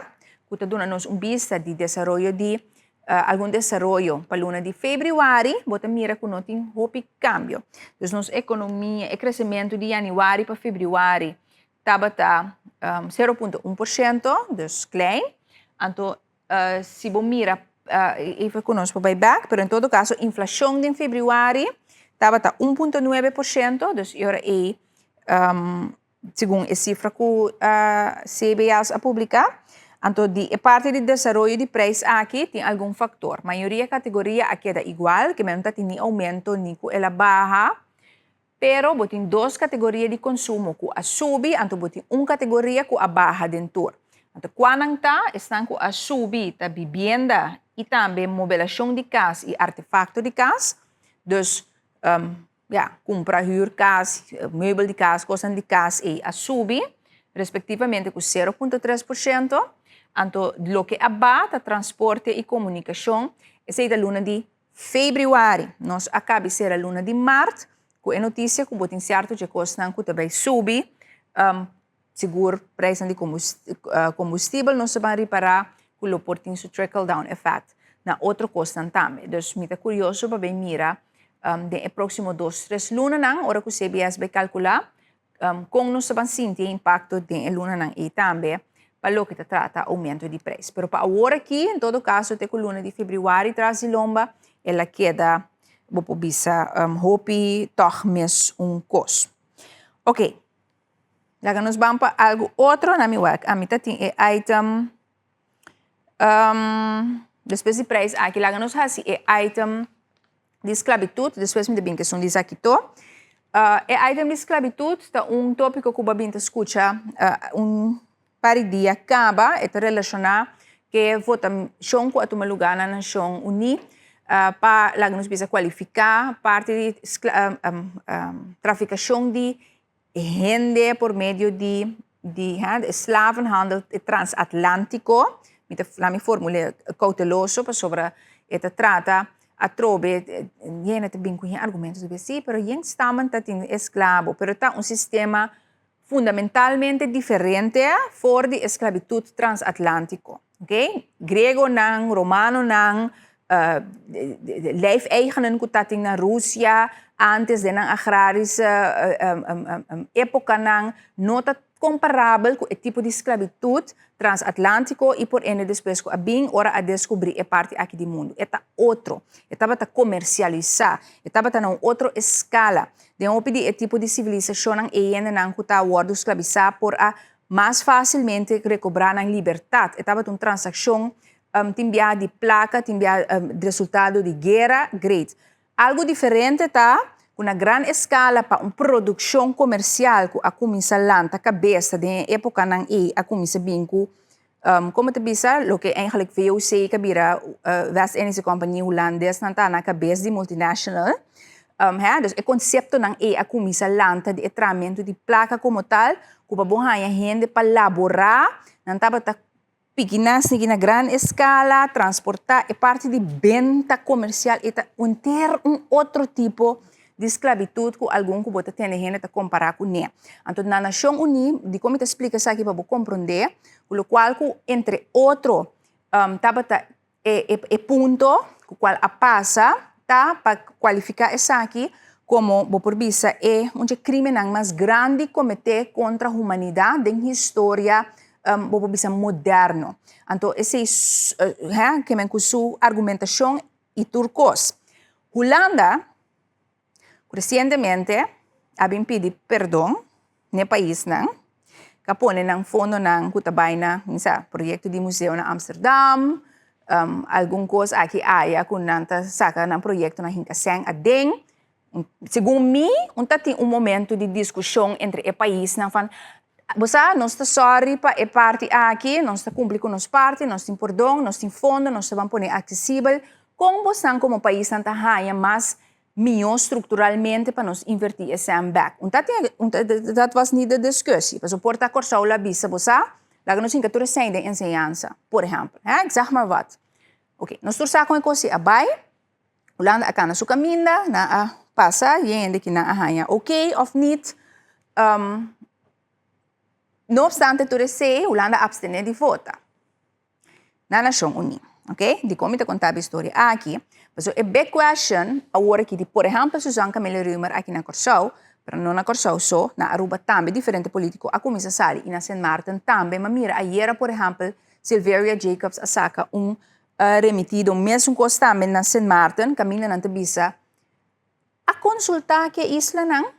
que está dando nos vista de desenvolvimento de algum desenvolvimento para luna de fevereiro, bota mira que não tem hopi cambio. Então, nossa economia, o crescimento de janeiro para fevereiro, estava 0,1%, então klein. Então, se você mira, even conosco buyback, pero em todo caso, a inflação de fevereiro estava 1,9%, então agora segundo a cifra que a CBS a publicar, então a parte de desenvolvimento de preços aqui tem algum fator. A maioria da categoria aqui é igual, que mesmo tem aumento, nico ela baixa, pero botin 2 categorias de consumo que a subi, então botin uma categoria que a baixa dentro. Então, quando estão com a subir da vivienda e também mobilização de casa e artefacto de casa, então, compra, huur casa, meubel de casa, coisas de casa e a subir, respectivamente com 0,3%. Então, o que abate transporte e comunicação, essa é a luna de fevereiro. Nós acaba de ser a luna de março, com a notícia que botin certo que costam que também subir, seguro preço de combustível, não se vai reparar que o portinho se trickle down effect na outro custo também. Então, me curioso para ver mira de próximo 2-3 lunas nang ora que o CBS vai calcular como não se vai sentir impacto de luna nang e também para o que se trata aumento de preço. Pero para agora aqui, em todo caso, te luna de fevereiro traz de lomba, ela queda vou bisa hopi toch mes custo. Ok. Laga nos vamos para algo outro na minha work. A mitad tem item depois de preço aqui laga nos hasi item de esclavitud, depois me debem que são desaquito. Item de esclavitud está tópico que o babinta escuta par dia acaba é relacionar que vota chão com a toma lugar na Nação Unida para laga nos bisa qualificar parte de traficação de gente por meio de slavenhandel transatlântico, la mi formule cauteloso para sobre esta trata a trobe gente te bem com argumentos de sim, pero gente estavam tem escravo, pero tá sistema fundamentalmente diferente for de esclavitud transatlântico, ok? Grego nang, romano nang, lijf-eigenen kutating na Russia antes de ng agrarische época ng nota comparável com o tipo de esclavitud transatlântico e por ende depois com a bem ora a descobrir a parte aqui do mundo. Eta outro, estava a comercializar, estava a numa outra escala. De um tipo de civilização ang ainda não kuta wordo esclavizar por a mais facilmente recobrar a liberdade. Estava uma transação timbia de placa, timbia resultado de guerra, great. Algo diferente tá? Una gran escala para uma produção comercial que a começa lá na cabeça de época nang a começa bem com como te bisa, o que eigenlijk VOC kabira West-Indische companhia holandesa na cabeça de multinational. Dus o conceito nang a começa lá de tratamento de placa como tal, que para bom gente para elaborar, não tava ta pequenas na gran escala, transportar e parte de venda comercial e ter outro tipo de esclavitud que algum que bota tem gente a comparar com né. Então na Nação Unida, de como te explica isso aqui para você compreender, com o qual entre outro tava ponto com o qual a passa tá para qualificar isso aqui como por vista um crime mais grande cometido contra a humanidade em história por vista moderno. Então esse que me sua argumentação e turcos. Holanda recentemente, abim pedi perdão no país que pone ng fundo ng kutabay na sa proyecto de museu na Amsterdam, algum coisa aqui aya kung nanta saka ng proyecto na hinkaseng adeng. Segundo mim, tem momento de discussão entre o país na fan Bosa, nós está sorry pa e parte aqui, nós está cumprir com nos parte, nós tem perdão, nós tem fundo, nós vamos pôr acessível, com você como país nanta haya mas melhor estruturalmente para nos invertir esse back. Dat was niet de discussie. We supporten Corsau la bisa, bosa, lá nos incatura sem de enseñanza, por exemplo. Ik zeg maar wat. Oké, nós torçamos com a abai, Holanda akan na sua caminda, na passa, gente que na ahanya, ok of niet. No obstante, Holanda abstene de vota. Na Nação Unida. Ok? De como te contar a história aqui. Mas a big question, agora que, por exemplo, Susan Camille Rumer aqui na Corsau, para não na Corsau só, na Aruba também, diferente político, a começa sali, e na St. Martin também, mas mira, ayer, por exemplo, Silveria Jacobs a saca remetido, mesmo coisa também na St. Martin, Camila Nantabisa, a consultar que isla não?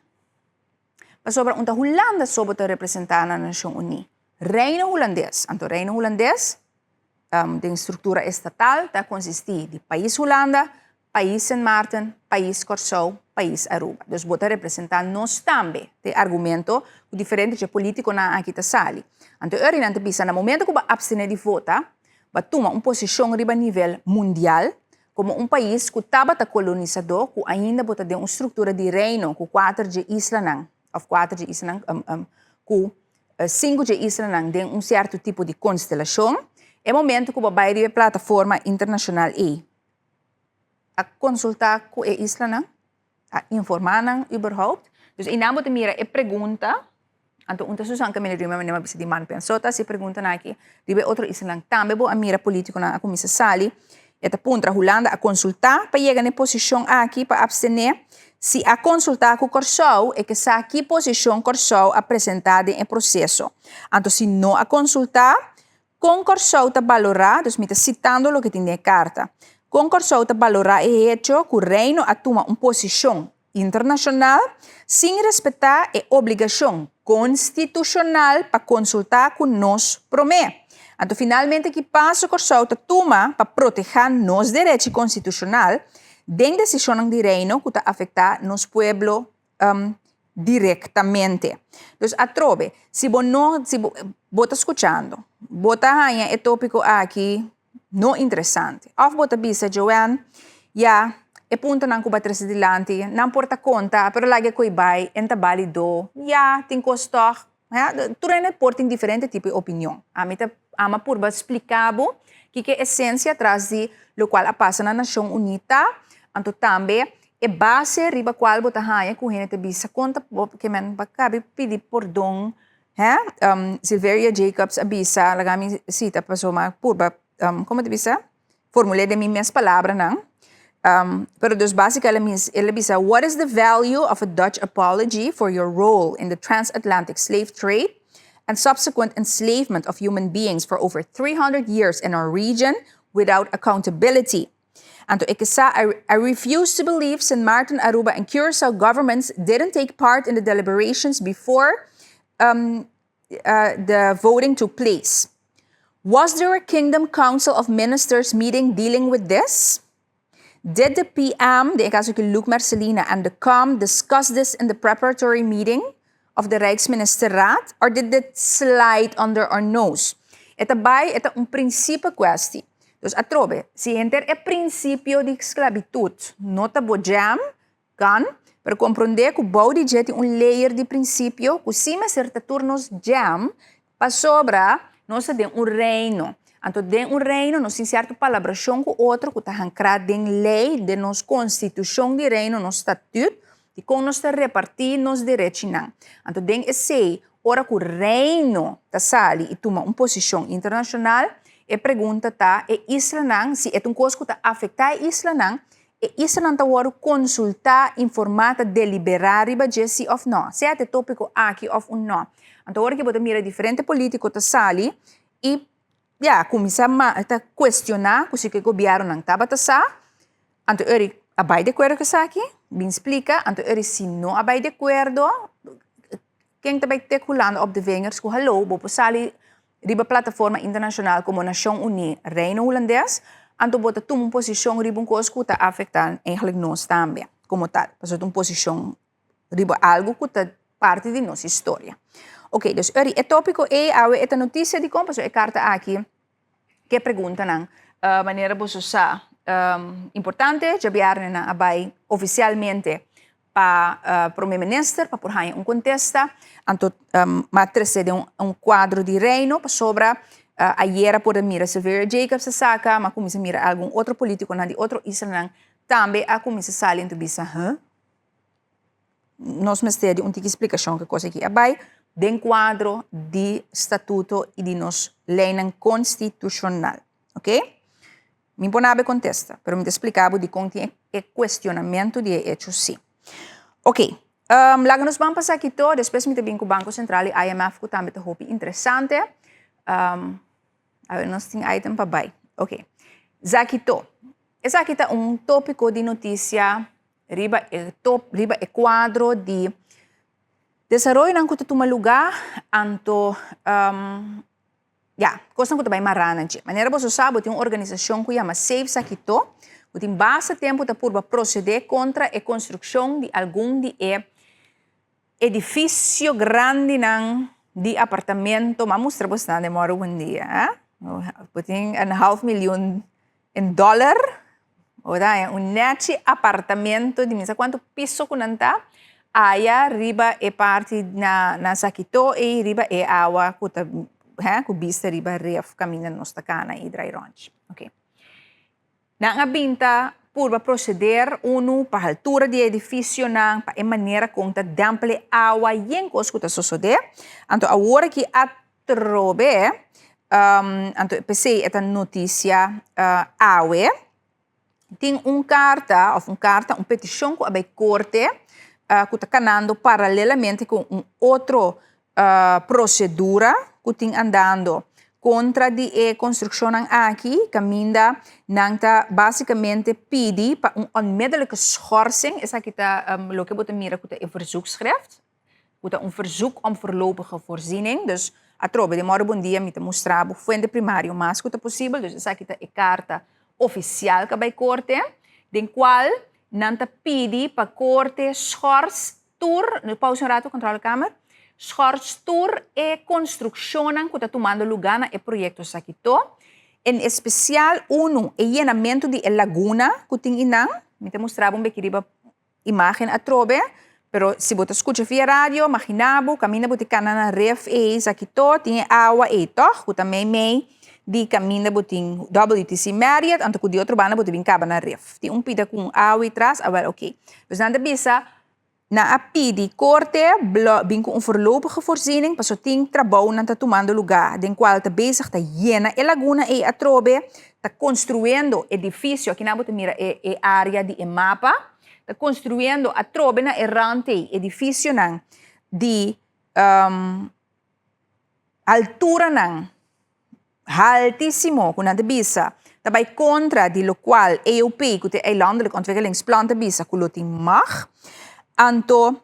Mas sobre onde a Holanda soube te representar na Nação Unida. Reino holandês, então Reino holandês, de estrutura estatal, está consistir de país Holanda, país St. Martin, país Corsau, país Aruba. Dus bota representar nós também, de argumento diferente de político na aqui sali. Então, eu não bisa, no momento que eu abstene de votar, vai tomar uma posição a nível mundial, como um país que estava colonizador, que ainda bota de uma estrutura de reino, com 4 de isla não, ou 4 de isla não, com 5 de isla não, de um certo tipo de constelação. É o momento que vai de plataforma internacional a consultar com a isla, não? A informar não, überhaupt. Dus in naam de mira e pergunta, então unta Susan Camille Rumer, mas não precisa de man pensota, se pergunta na aqui, ribe outro isla também bo a mira político na comissa sali, eta puntra Holanda a consultar para chegar na posição aqui para abstener, se a consultar com Corsau é que sa aqui posição Corsau apresentada em processo. Então se não a consultar com Corsau está valorar, dus me está citando o que tem na carta. Com Corsau está valorar o hecho que o reino a toma uma posição internacional sem respeitar a obrigação constitucional para consultar com nós promete. Então, finalmente, que passa Corsau está toma para proteger nos direitos constitucionais de decisão do reino que está afetar nos pueblos diretamente. Então, atrobe, se você está escutando, bota aí é tópico aqui não interessante. Of bota bisa Joanne, ja, e punto nang kubatras dilante, não porta conta, pero lagi ko ibay, enta balido, ja, tem costor, ja, turene portem diferente tipo de opinião. Amita ama purba explicabo que é essência atrás de lo qual a passa na Nação Unida, anto também e base riba qual bota haya ku hene te bisa conta que men bakabi pidi perdão, Silveria Jacobs abisa, lagami cita pasoma purba como te bisa? formulei de minhas palavras, não? Pero dus basicamente, ele diz, what is the value of a Dutch apology for your role in the transatlantic slave trade and subsequent enslavement of human beings for over 300 years in our region without accountability? And to Ikisa, I refuse to believe St. Martin, Aruba, and Curacao governments didn't take part in the deliberations before the voting took place. Was there a Kingdom Council of Ministers meeting dealing with this? Did the PM, de caso que Luc Marcelina, and the COM discuss this in the preparatory meeting of the Rijksministerraad, or did it slide under our nose? Ito prinsipio kwesti. Dus atrobe, si enter e prinsipio di esclavitud, nota bojam, kan, pero comprende que body jet layer di prinsipio, que si me certa turnos jam, pa sobra, nossa de reino. Anto den reino, nos in certo palabração com outro, que está ancrado em lei de nos constituição de reino, nos estatuto, e com nos repartir nos direitos. Anto den esse, ora que o reino está sali e toma uma posição internacional, e pergunta tá, e isla nang, se é coisa que está afetar isla nang, e isla nang tá waro consultar, informar, deliberar, riba sim ou não. Se é tópico aqui ou não. Anto ora que você mira diferente político tá sali, e começa a questionar o que o governo não estava a fazer. Então, ele abai de acordo com isso aqui, me explica. Então, ele se não abai de acordo, quem está teculando op de vingers, que hallo, bopo sali riba plataforma internacional como Nação Unida, Reino Holandês, então bota uma posição riba um coisa que está afetando eigenlijk nós também, como tal. Então, uma posição riba algo que está parte de nossa história. Ok, dus o tópico é a notícia de como a carta aqui que pergunta não maneira você usar importante já vieram na abai oficialmente para primeiro-ministro para por aí contesta então matriz de quadro de reino para sobra ayer por mira Silveira Jacobs se saca mas como se mira algum outro político na de outro isla também a como se sale então bisa nós me temos uma explicação que coisa aqui abai den quadro de estatuto e de nos lei constitucional. Ok? Me ponabe contesta, pero me explicava de como tem questionamento de hecho sim. Ok. Laga nos vamos passar aqui todo, depois me também com o Banco Central e IMF que também está interessante. Nós temos item para baixo. Ok. Zakito. Esse aqui é tópico de notícia, riba quadro de desarrollo ng kututuma lugar anto coisa que também marana de maneira você sabe tem uma organização que chama Save Sakito que tem bastante tempo para proceder contra a construção de algum de edifício grande de apartamento mas mostra você demora dia tem $500,000 ou net apartamento de misa quanto piso que não tá aya riba e parte na Sakito e riba e awa kuta kubista riba ref kamina nosta kana e dry ranch. Okay. Na nga binta purba proceder uno pa altura de edifício na pa e maneira conta dample awa yen kos kuta sosode anto agora que atrobe anto PC eta notícia awe tem carta petição que abai corte que está caminhando paralelamente com outra procedura que está andando contra a construção aqui, caminha, basicamente pede para onmiddellijke schorsing, is aqui está o que você mira que é verzoekschrift, que é verzoek om voorlopige voorziening, dus a trobe de morgen dia me mostrar o fuente primário mais que é possível, dus essa aqui está a carta oficial que vai corte, den qual nanta pidi pa corte schors tour, pausa um rato, controla a câmera, schors tour e construção que está tomando lugar na projeto Sakito, em especial e llenamento de laguna que tem inang, me te mostrava pouquinho imagem a trobe, pero se você escuta via rádio, imaginava, camina bote cana na ref Sakito, tem água toch, que também mei di caminha botin WTC Marriott, anto que de outro banda botin caba na ref. Tem pita com água atrás, well, ok. Mas nada bisa, na API di korte, binko voorlopige voorziening, pa so ting trabaho na ta tomando lugar, den qual ta bezig ta llena e laguna e atrobe, ta construendo edifício, aqui na mira e área di mapa, ta construendo atrobe na errante edifício nang di altura nang altíssimo, kuna de bisa, daarbij contra die lokaal EOP, de eilandelijke ontwikkelingsplan te bisa, kuloting mag. Anto,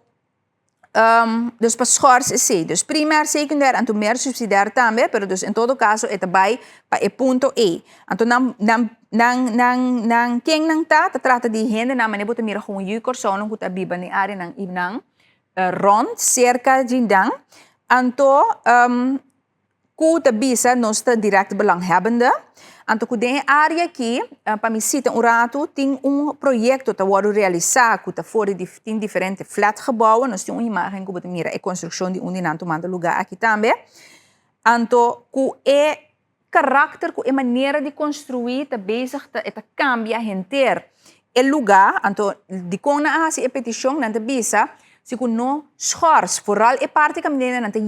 dus pas schors is C. Dus primair, secundair, anto meer subsidiair também, pero dus in todo caso, é daarbij pa e punto E. Anto nang king nang ta trata di hende na manier bote mira gewoon jukor so nung kuta biba ni ari nang ibnang rond, cerca jindang. Anto, kuta bisa nosta direct belanghebbende. Anto ku den área aqui, para me citar rato, tem projeto que está realizado, que está fora de diferentes flatgebouwen. Nós temos uma imagem que mira a construção de nanto manda lugar aqui também. Anto ku é caráter, ku é maneira de construir, está bezig, está cambia inteiro. O lugar, anto de como na a petição, não te bisa, se ku no schors, vooral a parte que menina não está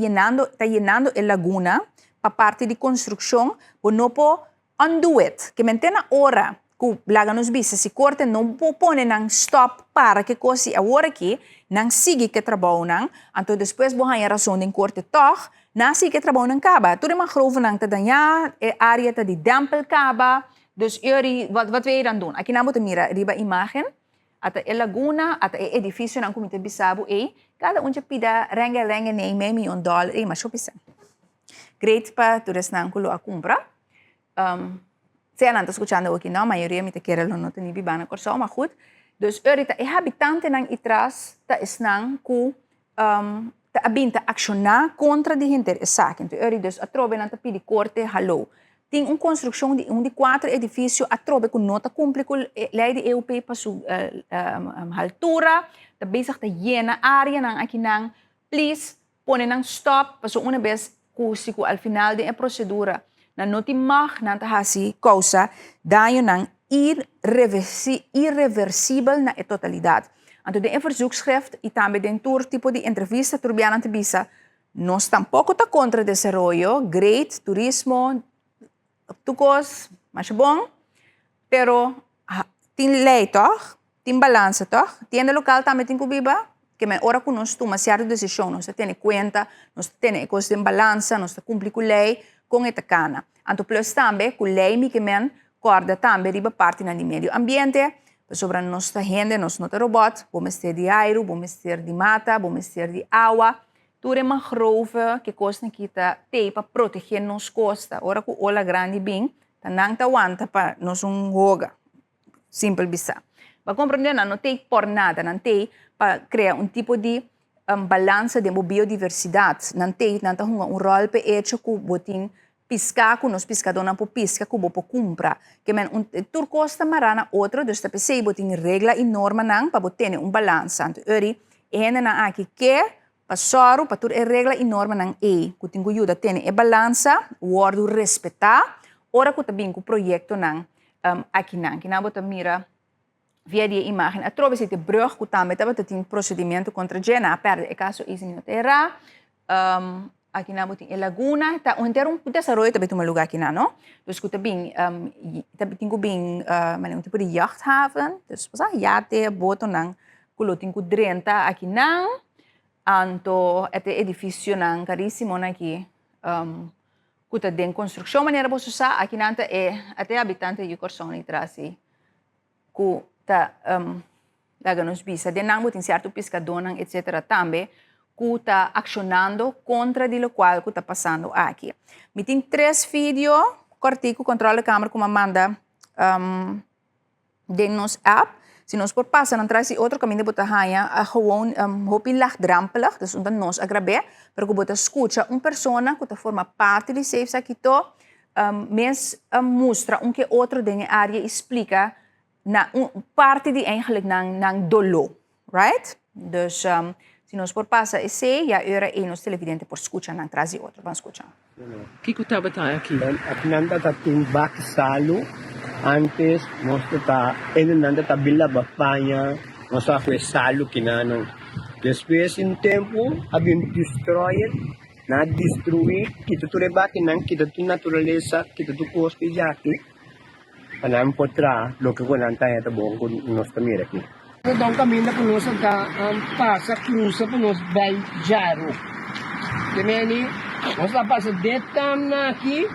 llenando a laguna, para parte de construção, por não po undo it, que mentena hora que laga nos bisa, se corte não pone nang stop para que cosi a hora aqui, nang sigue que trabalho nang, então depois bohan a razão de corte toch, na sigue que trabalho nang kaba. Tudo uma grove nang tadanya, área de dampel kaba, dus uri, wat wil je dan doen? Aqui na moeten mira, riba imagem, ata e laguna, ata e edifício nang comité bisabu cada um pida renga nem $1 milhão, mas chopisa. Great pa todas nang kulo a compra. Você não está escutando aqui, não, a maioria me quer não tem bibana corso, mas goed. Dus eurita e habitante nang itras ta isnang ku ta abinta accionar contra de interessado. Então eurita dus atrobe nang tapi di corte hallo. Tem construção de de 4 edifícios atrobe ku nota cumpre ku lei de EUP pa su altura, ta bezig ta llena área nang aqui nang please pone nang stop pa su una vez ku siku al final de procedura. Na noti mag na tahasi causa daño ng irreversibel na totalidad. Anto de verzoekschrift y también den tour tipo de entrevista turbiana te bisa, nos tampoco ta contra desarrollo, great, turismo, tukos, mas bom, pero tin lei toch, tin balança toch, tienda local também tin kubiba, que men ora ku nos toma certa decisão, nos tiene cuenta, nos tiene coisa de balança, nos cumpre com lei, com esta cana. Anto plus também, com lei que men corda também riba parte na meio ambiente, sobre a nossa gente, nosso robot, vamos ter de ar, vamos ter de mata, vamos ter de água, tudo é uma grove que costa kita tem para proteger nos costa. Ora com ola grande bem, tá não tá aguanta para nós roga, simples bisa. Para compreender, não tem por nada, não tem para criar tipo de balança de biodiversidade, não tem rol para hecho que botin piscar com nos pescadores não pisca que bopo compra que men tur costa marana outro dus tapi sei botin regla e norma nang para boten balança então eri na aqui que passoro para tur regla e norma nang que tingo ajuda tem balança wordo respeitar ora que também com projeto nang aqui nang que na bota mira via die imagem através de brug que também tava tem procedimento contra gena perde e caso is in terra aqui na botin laguna tá um desarrollo também tem lugar aqui na no dus que também tingo bem tipo de jachthaven dus pasa yate boto nang kulo tingo 30 aqui nang anto este edifício nang caríssimo aqui kuta den construção maneira bosusa aqui nanta até habitante de Corsão e trasi ku ta laga nos bisa den nang botin certo pescador nang etc também que está accionando contra de lo qual que está passando aqui. Me tem 3 vídeos, cortico, controla a câmera como manda de nos app. Se nós por passar, não traz outro caminho de botar gewoon hopi laagdrempelig, dus dan nos agrabe, para que botar escuta pessoa que forma parte de Safe Sakito, mes mostra que outro de área explica na parte de eigenlijk nang dolo, right? Dus se nós por passa esse, já era nos televidente por escutar não traz outro, vamos escutar. Kiko estava aqui. At nanda ta timbak salo antes mosto ta nanda ta bila bapanya mosto afre salo kinano Depois em tempo, abim destroyer, na destruir, kita tu rebaki nang kita tu naturaleza, kita tu cospe jaki. Anam potra, lo que con anta ya tabong con nos tamira aqui. Então caminho com nós da passa cruza com nós vai jaro. Temeni, nós lá passa de tamna aqui,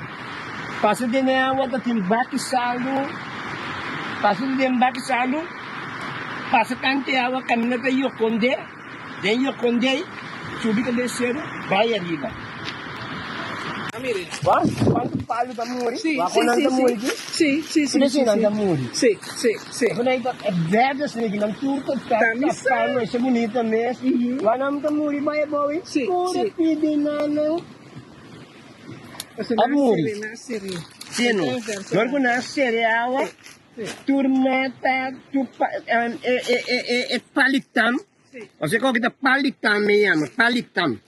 passa de neawa da timbaki salu, passa de timbaki salu, passa cante awa caminho da yokonde, de yokonde, subi que descer, vai arriba. Quanto palo da muri? Sì, Va sì, con anta sì, muri? sì, sì, sì, Come sì, si sì. anda muri? Sì, sì, sì. Quando é verde, se ele não turca, tá tapando, esse bonito mesmo. Lá não tá muri, vai é bom, hein? Sim, Pura sim. pidinano. Você Amore. nascere. Sino, agora quando é cereal, turmeta, palitam. Você coloca da palitam, me chama, palitam.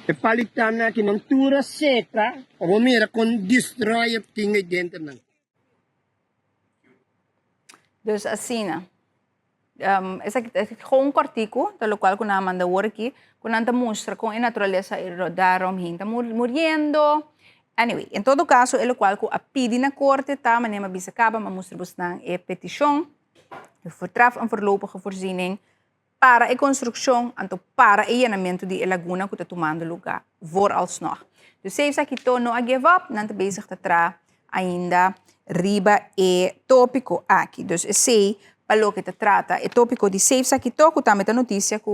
É palitam na que não tura seca, ou mira, com destrói, tinha dentro não. Dus assim, esse aqui é gewoon um artigo, pelo qual eu manda aqui, quando mostra como a natureza da omheen está morrendo. Anyway, em todo caso, ele qual a pedi na corte, tá, mas nem bisa acaba, mas mostra bastante a petição, de vertraf een voorlopige voorziening para a construção, então para o engenhamento de laguna que está tomando lugar, vooralsnog. Dus zij zegt que não a give up, não está bezig te tra ainda riba e tópico aqui. Dus sei pelo que te trata, e tópico de safe aqui toco também a notícia que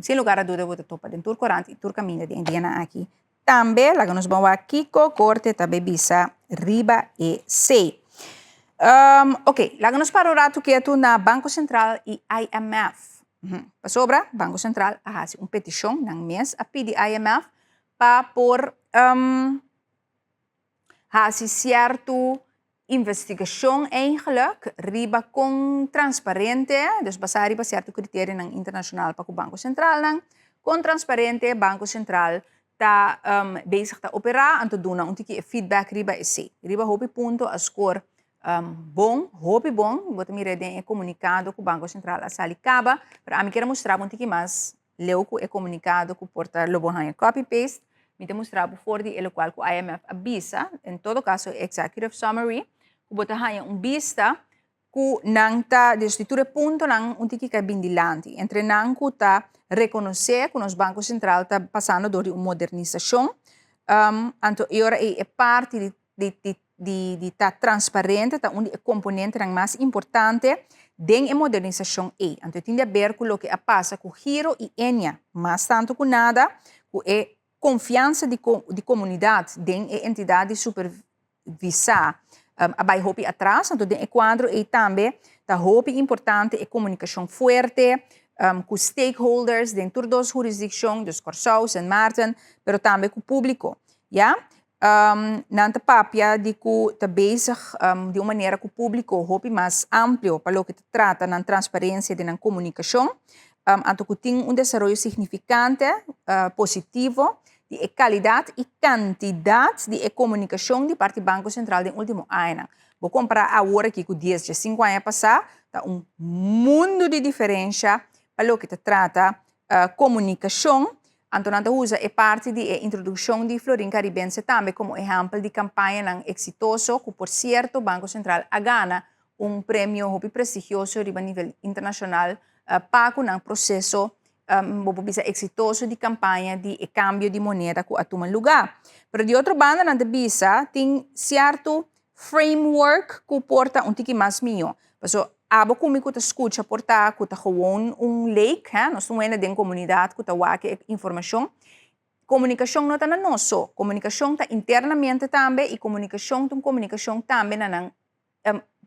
sem lugar a dúvida vou topa dentro corante e tur caminho de Indiana aqui. Também lá que nós vamos aqui com corte também bisa riba e sei. Ok, lá que nós para o rato que é tu na Banco Central e IMF. Sobra, Banco Central a uma petição nang mês a pedir IMF para por hasi certo investigação eigenlijk riba com transparente, dus basar riba certo critério nang internacional para o Banco Central nang com transparente Banco Central tá bezig te operar en te doen om te feedback riba esse riba hopi punto a score bom, hopi bom, bota mi reden e comunicado com o Banco Central a salicaba para a mim quero mostrar um pouquinho mais leu que é comunicado com porta lobo hanha copy paste me te mostrar por fora de qual o IMF avisa em todo caso executive summary que bota hanha vista que nang ta destiture punto nang um tiki ka bindilante entre nang ku ta reconhecer que nos Banco Central está passando por uma modernização anto ora é parte de estar transparente, tá um componente mais importante den a modernização é. Então tem a ver com o que passa com o giro e enia, mas tanto com nada, com a confiança de comunidade den a entidade supervisar a vai hopi atrás, então den a quadro e também tá hopi importante a comunicação forte com stakeholders dentro das jurisdições, dos Corsau, San Martin, pero também com o público, ja? Nanta papia de que está bezig de uma maneira que o público hopi mais amplo para o que trata na transparência e na comunicação, anto que tem desenvolvimento significante, positivo, de qualidade e quantidade de comunicação de parte do Banco Central no último ano. Vou comparar agora aqui com 10 de 5 anos passados, está mundo de diferença para o que trata comunicação. Antonanta usa é parte da introdução de Florin Caribense também como exemplo de campanha exitoso que, por certo, o Banco Central ganha prêmio prestigioso a nível internacional para o processo exitoso de campanha de câmbio de moeda que toma lugar. Mas, de outra banda, na bisa tem certo framework que porta tiki mais melhor. Abo comigo te escuta portar que tá gewoon lake, nós não é na comunidade que tá waque informação. Comunicação não tá na nosso, comunicação tá internamente também e comunicação também na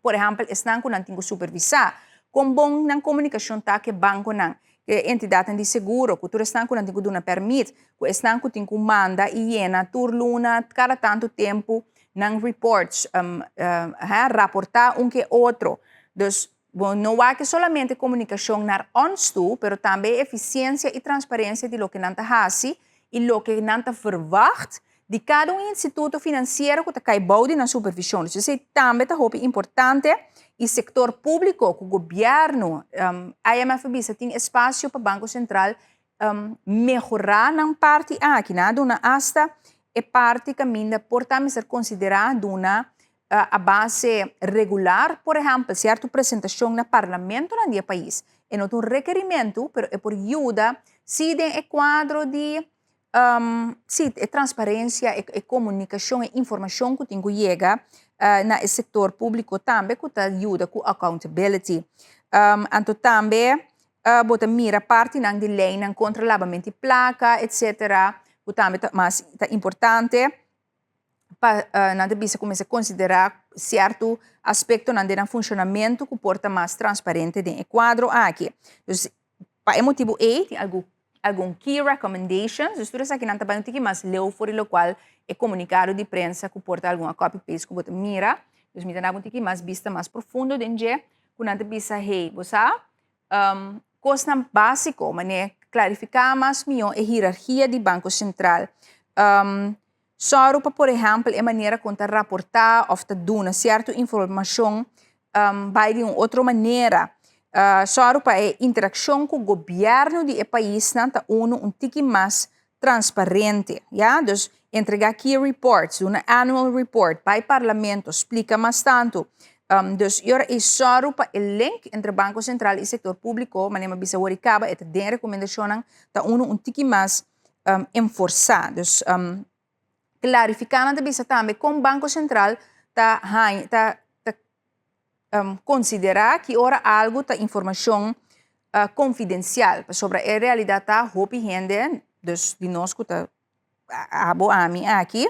por exemplo, estão com nantingo supervisar. Com bom na comunicação tá que banco não, que entidade de seguro, que tu estão com nantingo dona permit, que estão com tingo manda e llena turluna cada tanto tempo nang reports raportar que outro. Dus não há que somente comunicação na ons toe, pero também eficiência e transparência de lo que nanta hasi e lo que nanta verwacht de cada instituto financeiro que cai baude na supervisão. Então, isso também é importante e setor público, o governo, IMF tem espaço para o Banco Central melhorar na parte aqui, na hasta é parte que ainda porta ser considerada a base regular, por exemplo, certa apresentação no parlamento no país. É não um requerimento, mas é por ajuda, se tem quadro de transparência, comunicação e informação que tem que chegar no setor público também, que ajuda com accountability. Então também, bota mira parte na de lei contra lavamento de placa, etc. Que também mais importante para bisa começa a considerar certo aspecto no funcionamento que porta mais transparente dentro do quadro aqui. Então, para motivo tem algum key recommendations, estudos aqui não também tem mais leu for o qual é comunicado de prensa que porta alguma copy paste que você mira. Então, me dá tem mais vista mais profundo dentro que não bisa você coisa básico, mas clarificar mais melhor a hierarquia do Banco Central. Só para, por exemplo, a maneira como rapportar ou dar certa informação vai de uma outra maneira. Só para a interação com o governo do país um tique mais transparente. Yeah? Então, entregar key reports, annual report para o parlamento, explica mais tanto. Então, agora é só para o link entre o Banco Central e o setor público, mas não bisa waricaba, é tem recomendação um tique mais enforçado. Clarificando também como o Banco Central considerar que ora algo da informação confidencial sobre a realidade da hopi gente de nós que tá a mim aqui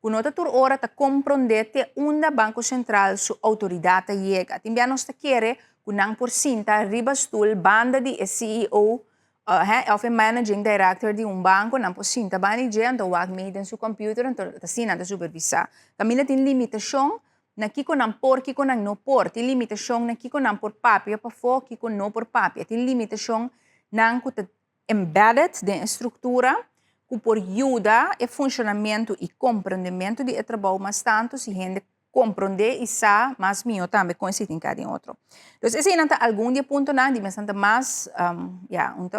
que nota tur ora ta compreender que onde Banco Central sua autoridade chega também nós quer que não por cinta ribastul banda de CEO of a managing director de banco não por cinta bani gente o wag made em seu computer então assim nada supervisar também tem limitação na kiko não por kiko não por tem limitação na kiko não por papel para fora kiko não por papel tem limitação não que embedded da estrutura que por ajuda o funcionamento e compreendimento de trabalho mais tanto se gente compreender e sabe mais melhor também com esse em cada outro. Então, esse é algum dia ponto na dimensão mais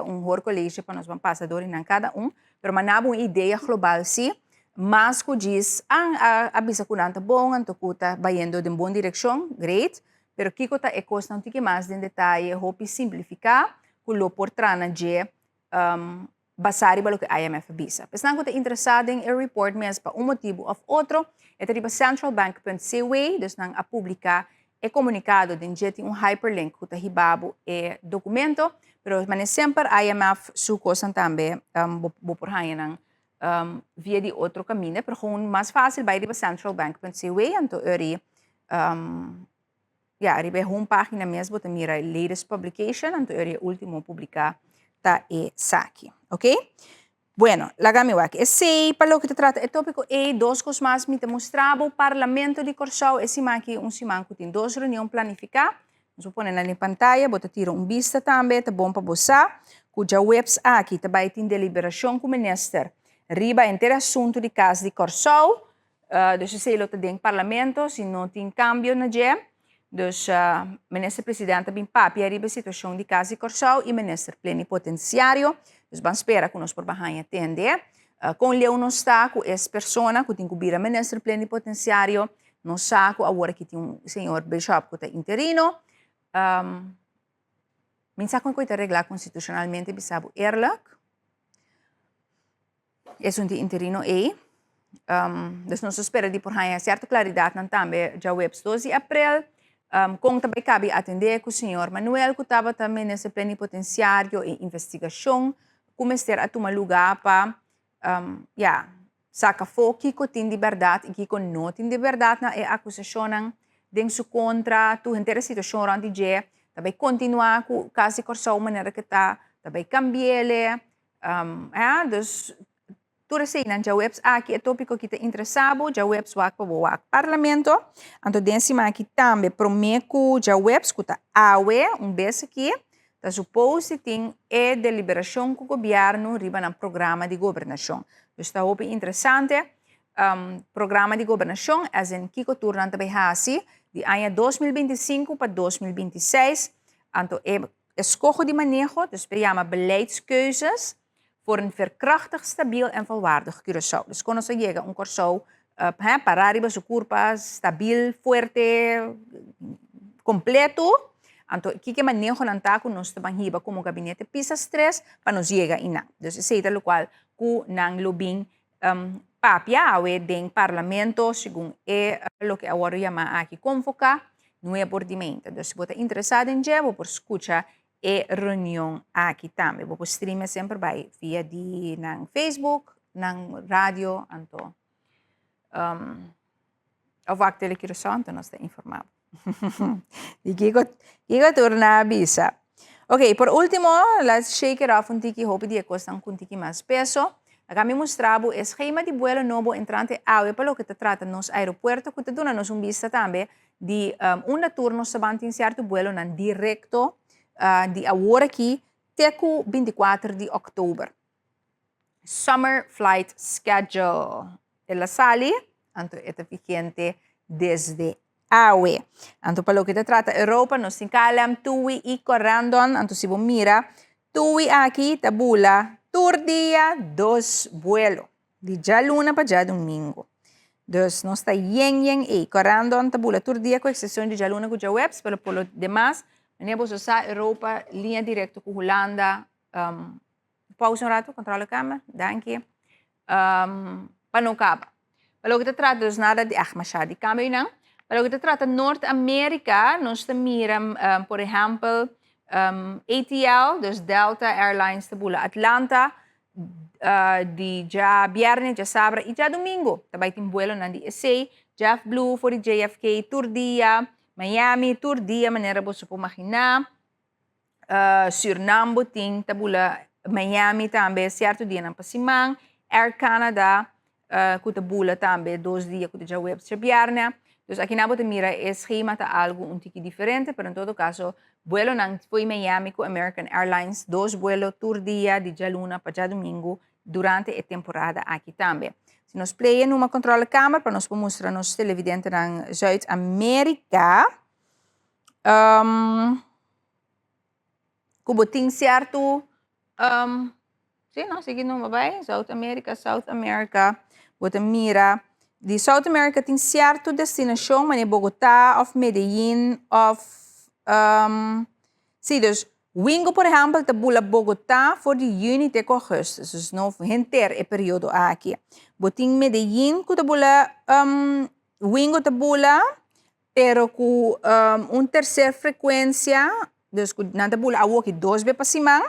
um colégio para nós vamos passar em cada mas manava uma ideia global sim, mas que diz a bisa kunanta bom, anto kuta vai indo em boa direção, great, pero kiko ta é coisa não tem mais em detalhe, hope simplificar, que lo por trana de basari balo que IMF bisa. Mas não está interessado em report mesmo para motivo ou outro, é tipo centralbank.ca, dus nang a publicar é comunicado de jeito hyperlink que está ribabo é documento, pero mas sempre IMF su coisa também por aí via de outro caminho, pero gewoon mais fácil vai para centralbank.ca, então ribe homepagina mesmo te mira latest publication, então último publicar tá e saque, ok? Bueno, lagami wak. Esse para o que te trata é tópico e dois coisas mais me te mostrava o Parlamento de Corsau esse maqui semana que tem duas reuniões planificadas. Nos põe na pantalla, bota tira vista também, tá bom para você. Cuja webs aqui também tem deliberação com o ministro. Riba inteiro assunto de caso de Corsau. Dus se ele tem Parlamento, se não tem cambio na dia. Dus ministro presidente bem papi arriba situação de caso de Corsau e ministro plenipotenciário. Dus vamos esperar que nós por baixo atender. Com Leo não está com essa pessoa que tem que vir a ministro plenipotenciário. Não está com agora que tem senhor Bishop que está interino. Minsa com que arreglar constitucionalmente bisabo eerlijk. É um interino aí. Dus nós espera de por aí certa claridade também já webs 12 de abril. Com também cabe atender com o senhor Manuel, que estava também nesse plenipotenciário e investigação, começar a tomar lugar para, sacar fogo que tem de verdade e que não tem de verdade na acusação de su contra, tu inteira situação onde já, também continuar com o caso de Corsau, maneira que está, também cambiar, dus, tudo assim, já webs aqui é tópico que te interessava, já webs para o parlamento. Então, dentro aqui também prometo já webs que tá awe vez aqui, tá suposto tem deliberação com o governo riba no programa de governação. Então, está interessante. programa de governação, as em Kiko Turnan também hasi, de ano 2025 para 2026. Anto escoge de manejo, dus we chama beleidskeuzes, voor een verkrachtig, stabiel en volwaardig Curaçao. Dus quando você chega Curaçao, para arriba, su curva, stabil, fuerte, completo, então, o que manejo não está com nós também como gabinete PISA 3 para nos chegar e não. Então, isso é o qual que não lubim papia awe den parlamento, segundo o que agora chama aqui convocar, não é abordimento. Então, se você está interessado em ver, por escutar a reunião aqui também. Você streama sempre vai via de na Facebook, na rádio, então o facto é que então nós está informado. E que torna a visa. Ok, por último, let's shake it off un tiki, hope de cuesta un tiki mais peso. Acá me mostraba el esquema de vuelo nuevo entrante AVE para lo que te trata nos aeropuertos, que te dona nos un vista también de una turno se va a iniciar tu vuelo en directo de ahora aquí, teco 24 de octubre. Summer Flight Schedule. En la sali, anto es vigente desde AWE. Anto para lo que te trata Europa, nos encalam Tui y Corrandon, anto si vos mira, Tui aquí tabula tour día 2 vuelo, de ya luna para ya domingo. Dus no está yen y Corrandon tabula tour día con excepción de ya luna con ya webs, pero por lo demás, venimos a usar Europa, línea directa con Holanda. Pausa un rato, controla la cámara, danke. Panocaba. Para lo que te trata, dus nada de Ahmashad, de cambio, ¿no? Para lo que te trata Norteamérica, nos te miran, por ejemplo, ATL, dus Delta Airlines, tabula Atlanta, de ya viernes, ya sábado y ya domingo. Também tem vuelo na DSA, JetBlue for de JFK, tour dia, Miami, tour dia, maneira você pode imaginar. Suriname, tem tabula Miami também, certo dia na Pasimang, Air Canada, que tabula também 2 dias que já web viernes. Dus aqui na mira é esquema tá algo um tiki diferente, pero en todo caso, vuelo nang foi Miami com American Airlines, 2 vuelos tour dia de já luna para já domingo durante a temporada aqui também. Se nós play numa controla câmera para nós mostrar nos televidente na Zuid-Amerika, como tem certo, sim, não, seguindo uma vai, South America, você mira. De South America tem certo destinação, mas é Bogotá, of Medellín, of... sim, dus, wingo, por exemplo, tabula Bogotá for de juni de agosto. Dus, não enter é período aqui. Botin Medellín, que tabula... wingo tabula, pero com terceira frequência, dus, na tabula, a aqui 2 vezes para cima,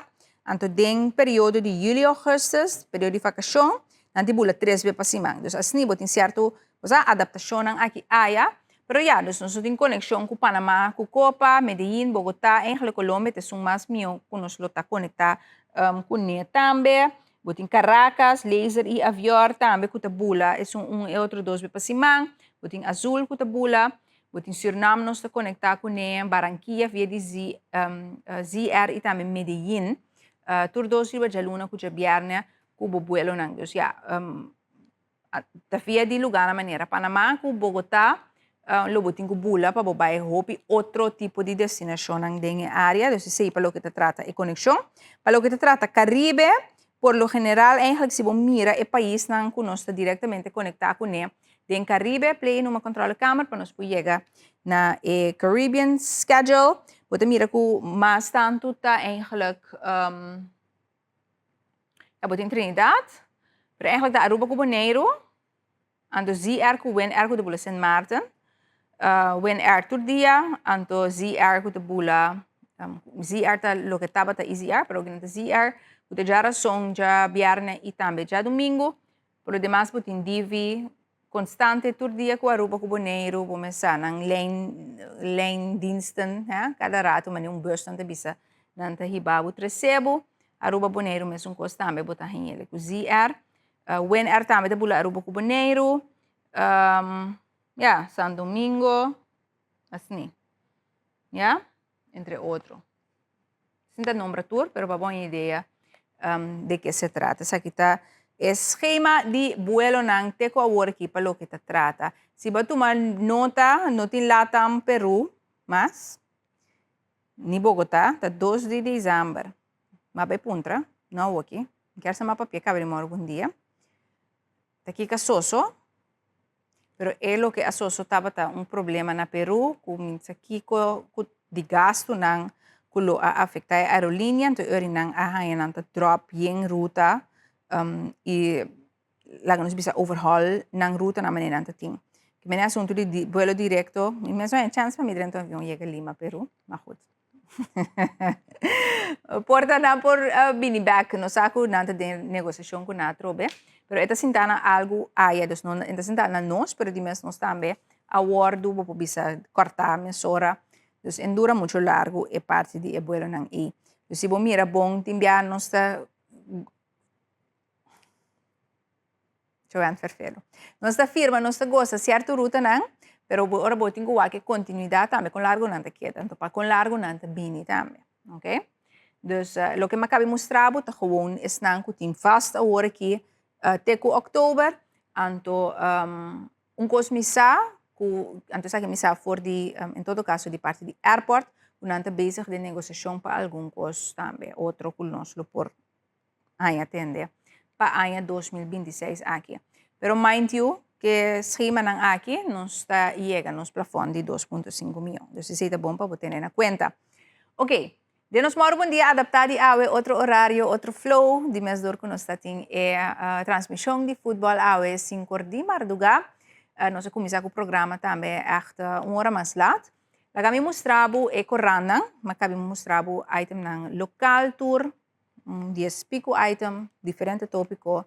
então, tem período de julho e agosto, período de vacação, nanti bula 3 vezes para cima. Dus assim, tem certo adaptação aqui aya, pero ya, dus nós temos conexão com Panamá, com Copa, Medellín, Bogotá, em Colômbia, te são mais mil que nós está conectar com NE também. Tem Caracas, laser e avião também que tabula, é outro 2 vezes para cima. Tem Azul que tabula, tem Suriname nós está conectar com NE, Barranquilla via de ZR e também Medellín. Tur 2 riba de luna que já viernes Cubo vuelo nang dus ya tafia di lugar na maneira Panamá com Bogotá lobo tem bula para bobai hopi outro tipo de destinação nang dengue área dus sei para lo que te trata e conexão para lo que te trata Caribe por lo general eigenlijk se bom mira é país nang conosco diretamente conectado com ele den Caribe play numa controle câmera para nós chegar na Caribbean schedule você mira com mais tanto tá eigenlijk in Trinidad, pero eigenlijk de Aruba com Bonaire, ando ZR com WinAir com de bula Saint Martin, WinAir todo dia, ando ZR com de bula, ZR tá lo que tava tá EasyR, pero que não tá ZR, com de já razão já viernes e também já domingo, por o demais botin Divi constante todo dia com Aruba com Bonaire, começar nang lane diensten, cada rato mani bus nanta bisa nanta hibabu tresebo. Aruba Bonaire mesmo costa também botar ele com ZR, WinAir também da bula Aruba com Bonaire, San Domingo, assim, entre outros. Sem dar nome tour, pero para boa ideia de que se trata. Essa aqui está Esquema de vuelo ng teko aworki pa lo que te trata. Si ba tomar nota, notin Latam Peru, mas ni Bogotá, tá 2 de dezembro. Mabay puntra, não aqui. Quer sa mapapia cabe mo algum dia. Tá aqui ka soso. Pero lo que a soso tava tá problema na Peru, kung sa kiko de gasto ng kulo a afectar a aerolínea, então eri nang ahayan nang drop yung ruta e laga nos bisa overhaul ng ruta na manin nang ting. Kaya assunto de vuelo directo, mesmo é chance para me dentro avião chega Lima, Peru, mas goed. Porta na por biniback no saco nanta de negociação com na trobe. Pero esta sintana algo aí, dus não esta sintana nós, pero de mes nós também awardo po bisa cortar mesora. Dus endura muito largo e parte de vuelo nang e. Dus se bom mira bom timbia nossa verfelo. Nossa firma nossa gosta certa ruta nang, pero ora botin go que continuidade também com largo nanta quieta, então para com largo nanta bini também, ok? Dus lo que me acabei mostrar tá gewoon is nang ku tim vast a hora aqui teko oktober anto cosmisa anto sa que misa for di em todo caso di parte di airport unanta bezig de negociação para algum cos também outro que nós lo por aí atender para ano 2026 aqui. Pero mind you que schema ng aqui nos está llega nos plafond de 2.5 milhões. Dus isso é bom para botar na conta. Ok. De nos moro bom dia adaptar de awe outro horário, outro flow, de mes dor que nós tem a transmissão de futebol awe 5 de madrugada. Nós começar com o programa também echt hora mais laat. Lá kami mostrabo e corrana, mas kami mostrabo item ng local tour, 10 pico item, diferente tópico,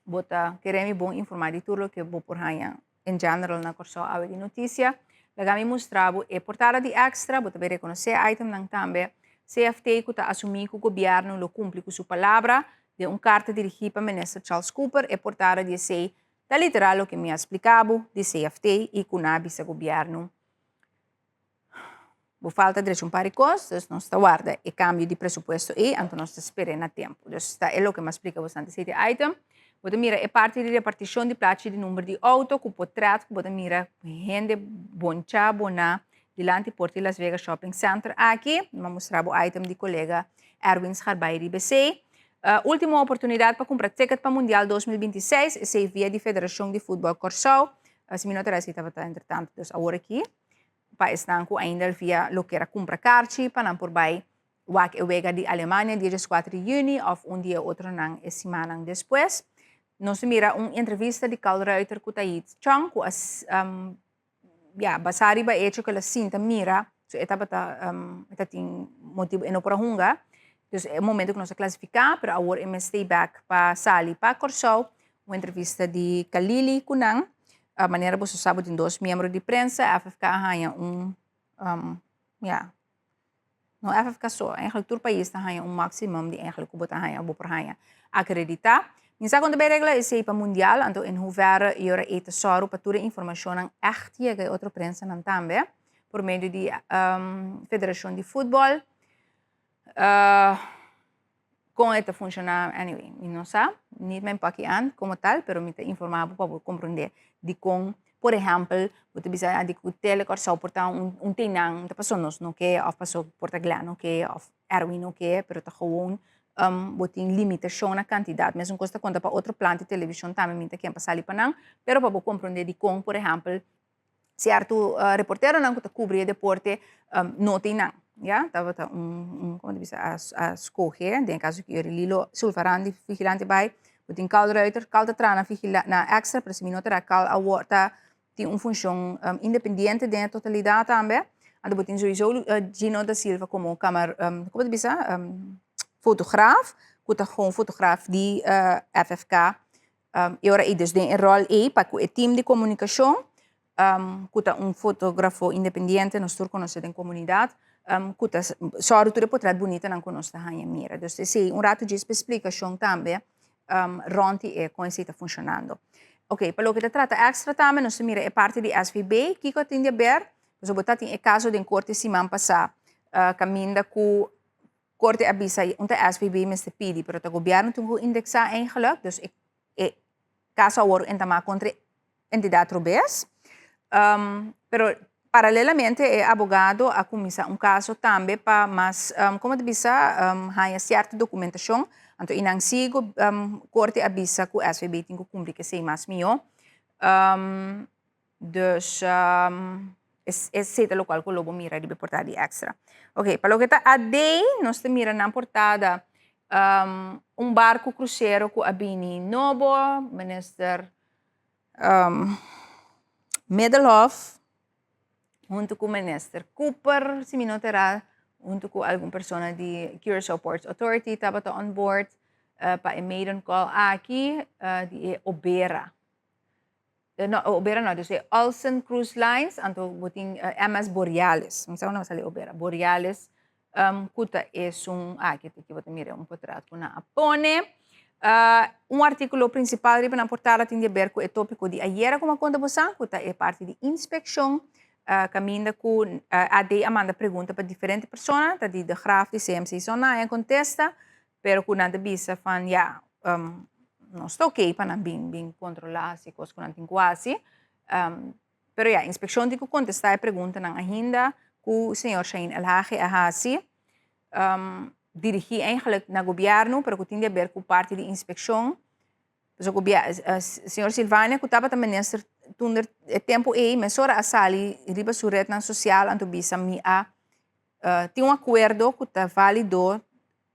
bota queremos bom informar de tudo que vou por hanya em general na corso awe de notícia. Lá kami mostrabo e portada de extra, bota ver reconhecer item ng também. CFT que está assumindo que o governo lo cumpre com sua palavra de carta dirigida para o ministro Charles Cooper e portada de sei da literal o que me explicava de CFT e com a bisa governo. Bo falta de um par de coisas, nós está guarda e cambio de presupuesto e então nós está esperando a tempo. Então está é o que me explica bastante esse item. Você mira é parte de repartição de praxe de número de auto que pode tratar, você mira gente boncha bona Dilante Porti Las Vegas Shopping Center. Aqui, vamos mostrar o item de colega Erwin Scharbairi BC. Última oportunidade para comprar ticket para o Mundial 2026 é via da Federação de Futebol Corsau. Se me não terá estava entretanto, dus agora aqui. Para estar ainda via lo que era compra carti, para não por bai wak e wega de Alemanha, dia 4 de junho, ou dia outro nang e semana depois. Nós mira entrevista de Carl Reuter com Taït Chang, com as basari ba hecho que la cinta mira, so etapa tem motivo eno para hunga. Dus é o momento que nós classificar para agora stay back para sali para Corsau, uma entrevista de Kalili Kunang, a maneira você sabe tem 2 membros de prensa, a FFK arranha no FFK só, eigenlijk todo país arranha maximum de eigenlijk que botar arranha, por arranha acreditar. Minsa quando bem regla é para mundial, então em hoeverre jora ete soro para toda informação ang echt chega outra prensa nan também por meio de Federação de Futebol. Como esta funciona, anyway, não sabe, nem me aqui an como tal, pero me informava para compreender de como, por exemplo, você bisa de que telecorsau portar tenang, passou nos no que, of passou porta glano que, of Erwin no que, pero tá gewoon botin limitação na quantidade, mesmo costa conta para outro plano de televisão também minta quem passar ali para não, pero para compreender de como, por exemplo, certo reportero não que cobre deporte não tem não, já, tava como diz a escolher, em caso que ele lilo sulfarandi vigilante vai, botin Carl Reuter, Carl trana vigilante na extra, para se minuto Carl awarta tem função independente da totalidade também, ando botin sowieso Gino da Silva como câmara, como diz fotograaf, que está com fotograaf de FFK. E agora dus de rol para o time de comunicação, que está fotógrafo independente, nós todos conhecemos em comunidade, que está só tudo portrait bonita não conhece a mira. Dus sim, rato de explicação também, ronti e como está funcionando. Ok, para o que trata extra também, nós mira é parte de SVB, que tem de ver, nós botar em caso de corte semana passada, caminda com Korte avisa, unta SVB Mr. Pidi, pero het governo toen indexar eigenlijk, dus caso award en tama contra entidad robes. Pero paralelamente é abogado a começar caso também para mas como te bisa há certa documentação então inang sigo corte avisa que SVB tem que cumprir que sei mais mio dus esse é o qual que lobo mira de portada extra. Ok, para o que está a day nós te mira na portada barco cruzeiro que abini novo minister Medelhoff junto com o minister Cooper, se me notará, junto com alguma pessoa de Curaçao Ports Authority, estava on board para maiden call aqui de Obera. No, Obera não, dus Olsen Cruise Lines, anto boting MS Borealis. Não sei se é Obera. Borealis, kuta é aqui que você mira contrato na apone. Artículo principal riba na portada tem a ver com o tópico de ayer como conta você, kuta é parte de inspeção. Caminda com a de Amanda pergunta para diferentes pessoas, tá de graf de CMC zona e contesta, pero com nada bisa van ja não está ok para bem controlar se coisa com não tem quase, pero ja inspeção de que contestar a pergunta na agenda com o senhor Shane Elhage Ahasi dirigir eigenlijk na governo, pero que tem a ver com parte de inspeção. Dus o senhor Silvânia, que estava também nesse tempo mas ora a sali riba suret na social anto bisa mi tem acordo que está válido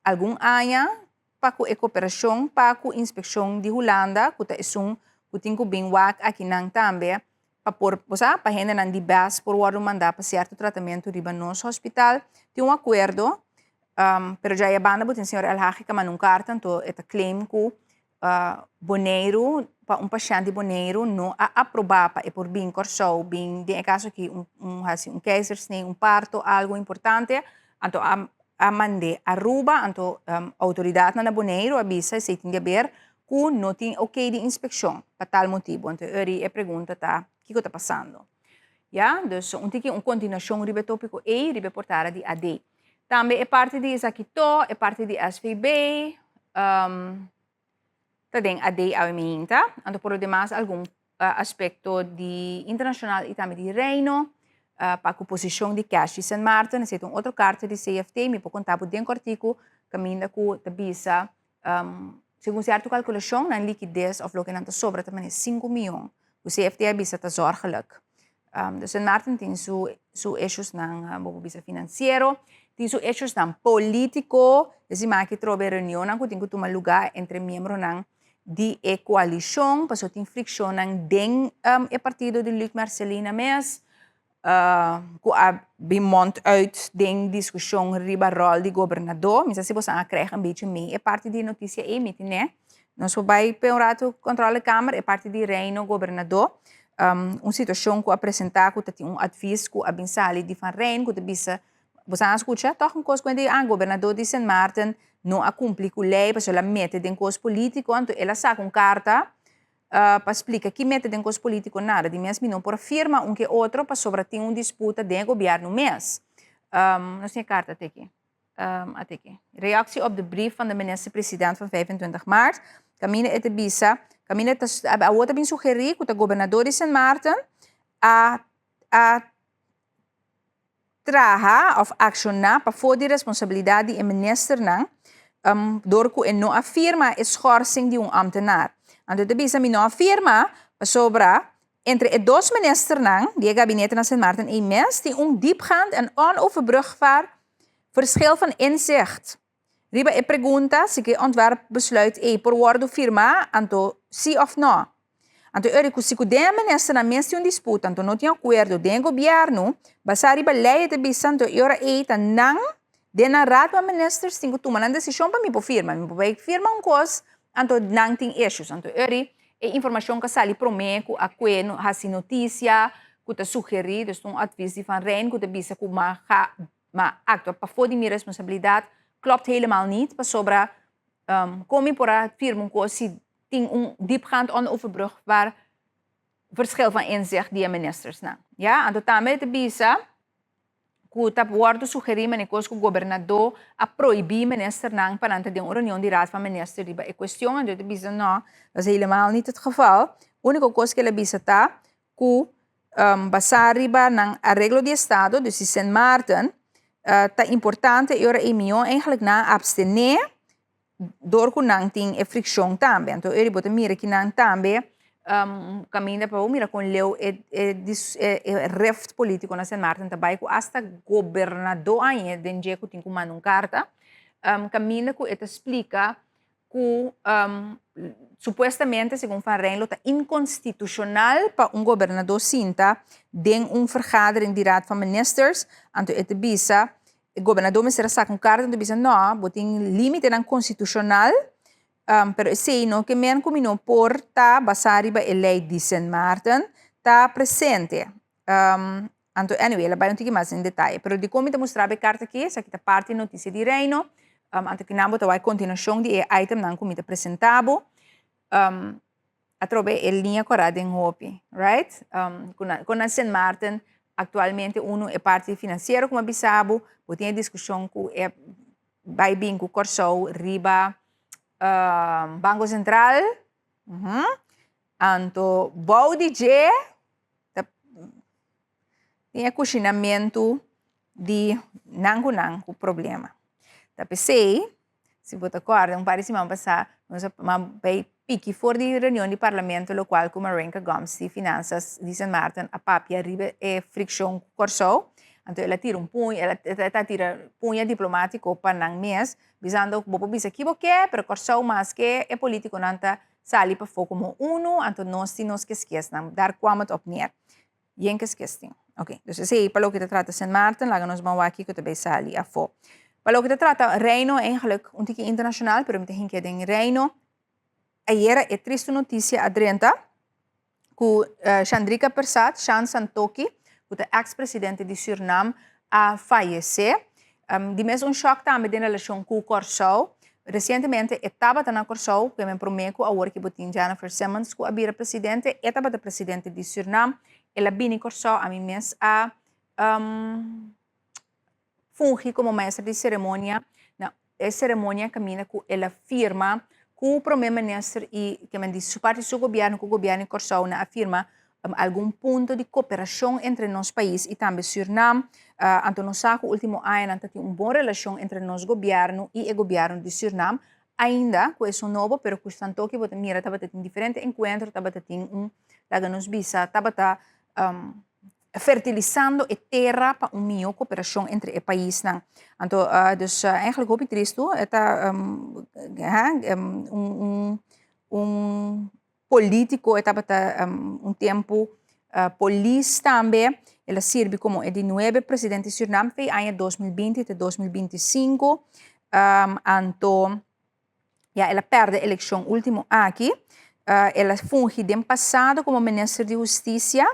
algum ano para a cooperação para a inspeção de Holanda que está que tem que bem wak aqui nang também para por para gente nan di bas por o mandar para certo tratamento riba nos hospital tem acordo pero já é banda botin senhor Elhage que manum carta então é claim que Boneiro, para paciente Boneiro, não a aprovar para por bem corso, bem de caso que keizersnee, parto, algo importante, então a mande Aruba, então autoridade na Boneiro avisa se tem que ver que não tem ok de inspeção, para tal motivo. Então, é pergunta tá, o que está passando? Ja, dus continuação ribe tópico ribe portada de AD. Também é parte de Isaquito, é parte de SVB, Tadeng ade aumenta, anto por demás algum aspecto de internacional e também de reino, para a posição de cash de San Martin, esse é outra carta de CFT, me pode contar por dentro artigo, caminha com a bisa, segundo certa calculação, na liquidez of lo que não sobra também é 5 milhões, o CFT a bisa está zorgelijk. San Martin tem su issues ng bisa financeiro, tem su issues ng político, esse maki trobe reunião, ang kuting kutuma lugar entre membro ng di coalição, passou tem fricção ng ding partido de Luc Marcelina mes, ku a bimont uit ding discussão riba rol de governador, misa se você krijg een beetje mee, parte de notícia emite, né? Nós vai per um rato controle câmara, é parte de reino governador, situação que apresentar que tem advies que a binsali de van reino, que bisa você escuta, toch een coisa quando governador de San Martin não a cumprir com a lei, para ela mete em coisa político, então ela saca carta para explicar que mete em coisa político nada, de mesmo não por firma que outro para sobre ter disputa de governo mês. Nós temos carta até aqui. Até aqui. Reactie op de brief van de minister-president van 25 maart. Camine et bisa, camine a outra bem sugerir que o governador de San Martin a traha of accionar para for de responsabilidade do minister não door que não afirma a schorsing de ambtenaar. Então, de bisa não afirma sobre entre dois ministers não, die gabinete na San Martin e mes, tem diepgaand en onoverbrugbaar verschil van inzicht. Riba e pergunta se que ontwerp besluit por worden firma, anto sim of não. Anto eu se que o minister na mes tem disputa, anto não tem acordo do governo, basta riba lei de bisa, anto eu não de na raad van ministers tem que tomar uma decisão para me firma. Me pode firma coisa, anto não tem issues. Anto eu informação que sali prometo a quem hasi notícia, que te sugerir, dus um advies die van Rijn, que te bisa que maar acto para fora de minha responsabilidade klopt helemaal niet. Para sobre como por a firma que se tem diepgaand onoverbrugbaar verschil van inzicht die ministers na. Ja, en tot daarmee te bisa ku tap wardo sugerir menikos ku governador a proibir minister nang pananta de een reunião de raad van minister riba e questão en dit bisa no, dat is helemaal niet het geval. Único coisa que ele bisa tá ku basar riba nang arreglo de estado, dus die Sint Maarten, tá importante e ora e mio eigenlijk na abstener door ku nang ting e fricção também. Então, ele bota mira que nang também caminha para o mira com leu reft político na Sint Maarten também ku hasta governador aí denje ku ting ku mandar carta caminha ku et explica ku supuestamente segundo Van Rijn é inconstitucional para governador sinta den vergadering de raad van ministers anto et bisa o governador me será sacar carta anto bisa no boting limite nan constitucional pero sei no que men comino porta basari ba lei di Sint Maarten tá presente anto anyway la vai un tiki mais em detalhe pero de como te mostrar a carta aqui essa aqui tá parte notícia de reino anto que namo tá vai continuação de item nan como te apresentado atrobe el linha corada em hopi right com a Sint Maarten atualmente uno é parte financeira como bisabo botinha discussão com é vai bem com Corsou riba Banco Central, anto bom DJ, tinha cozinamento de nango problema. Tapi sei, se você acorda, parece que passar, nós vai pique fora de reunião de parlamento local com Marenka Gomes de Finanças de Sint Maarten, a papia riba e fricção Corsou. Então, ela tira punho, ela tira punho diplomático para nang mês, visando bobo bisa equivoque, pero Corsou mas que é político nanta sali para foco como uno, então nós que esquece, dar quamat op neer. Yen que esquece. Ok, então se para o que trata Sint Maarten, lá nós vamos aqui que também sali a fo. Para o que trata Reino, eigenlijk um tiki internacional, pero me que em Reino. Ayer é triste notícia adrenta, que Chandrika Persat, Shan Santoki, o ex-presidente de Suriname a falecer. De mesmo choque também na relação com o Corsou. Recentemente, estava na Corsou, que me prometo, a hora que botin Jennifer Simmons, que a presidente, estava o presidente de Suriname, ela bini Corsou a mim mesmo a fungir como mestre de cerimônia. Na cerimônia caminha com ela firma, com o primeiro-ministro e que me diz, parte do governo, com o governo de Corsou, na afirma algum ponto de cooperação entre nosso país e também Suriname. Então, nós sabemos que no último ano tem uma boa relação entre nosso governo e o governo de Suriname. Ainda, com isso novo, pero com tanto que você mira, estava tendo diferentes encontros, estava tendo nos bisa, estava fertilizando a terra para uma melhor cooperação entre os países. Então, dus eigenlijk hoop ik triste, é político, estava tempo polícia também, ela serve como de 9 presidente de Suriname, foi ano 2020 até 2025, então, ela perde a eleição último aqui, ela funge no passado como ministra de Justiça,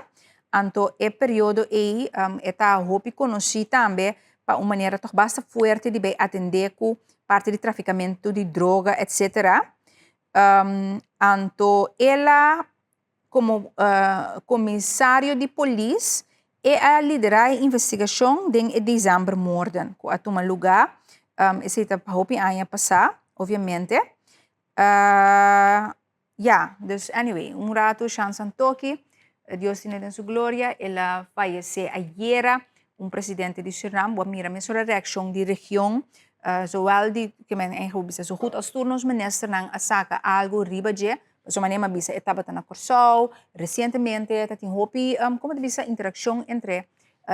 então, é período aí, está roupa conhecida também, para uma maneira bastante forte de atender com parte de traficamento de droga, etc. Então, ela, como comissário de polícia, é a liderar a investigação de dezembro morten, que a tomar lugar, esse é o que ano passado, obviamente. Dus anyway, rato, chance toque, Deus tiene en su gloria, ela faleceu ayer, presidente de Suriname, wat mira met zo'n reactie die região, zowel die que men eigenlijk bisa zo goed als turnos minister nang asaka algo riba je, zo maneira bisa etapa na Corsou, recentemente tá tem hopi como de bisa interação entre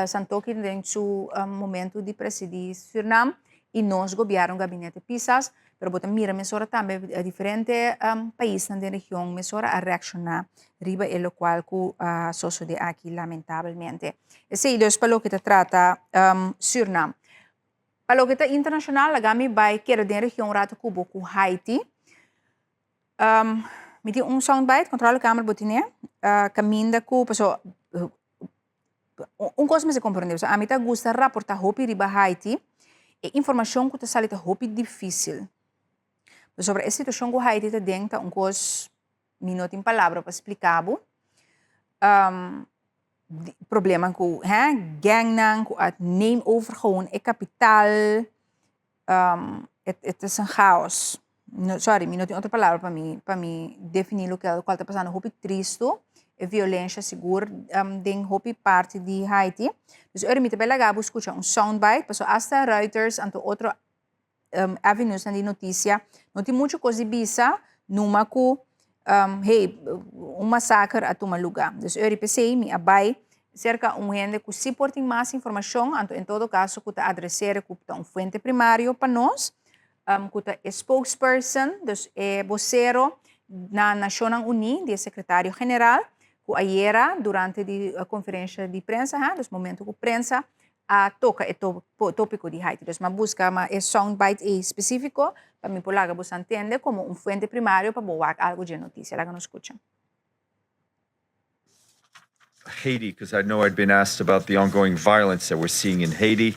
Santoki em seu momento de presidir Suriname e nós governo gabinete Pisas, pero bota mira mesora também diferente país na região mesora a reaccionar riba e lo qual cu sucede aqui lamentavelmente. Esse dos palo que te trata Suriname. Palo que te internacional lagami by kera den região rato kubo ku Haiti. Miti soundbite controle câmera botine caminda ku paso coisa me se compreendeu. A mim tá gusta reportar hopi riba Haiti e informação que te sale tá hopi difícil. Sobre a situação com Haiti te dentro coisa minuto em palavra para explicar. problema com gang nang, com het neem over gewoon é kapitaal. Het is een chaos. No, sorry, não tenho outra palavra para mim definir o que está passando. Hopi triste, é violência segura, den hopi parte de Haiti. Dus eu me também legal escutar soundbite, passou hasta Reuters, anto outro avenues na notícia. Não tem muita coisa bisa, numa que massacre a tomar lugar. Dus eu pensei, me abai, cerca gente que se portem mais informação, anto em todo caso, que está adressar que fonte primário para nós, que é spokesperson, dus é vocero na Nações Unidas, de secretário-geral, que ayer, durante a conferência de prensa, dus momento que a prensa toca o tópico de Haiti. Dus, busca uma soundbite específico para me poder você entender como fonte primário para boar algo de notícia. Lá que nos escutam. Haiti, because I know I'd been asked about the ongoing violence that we're seeing in Haiti.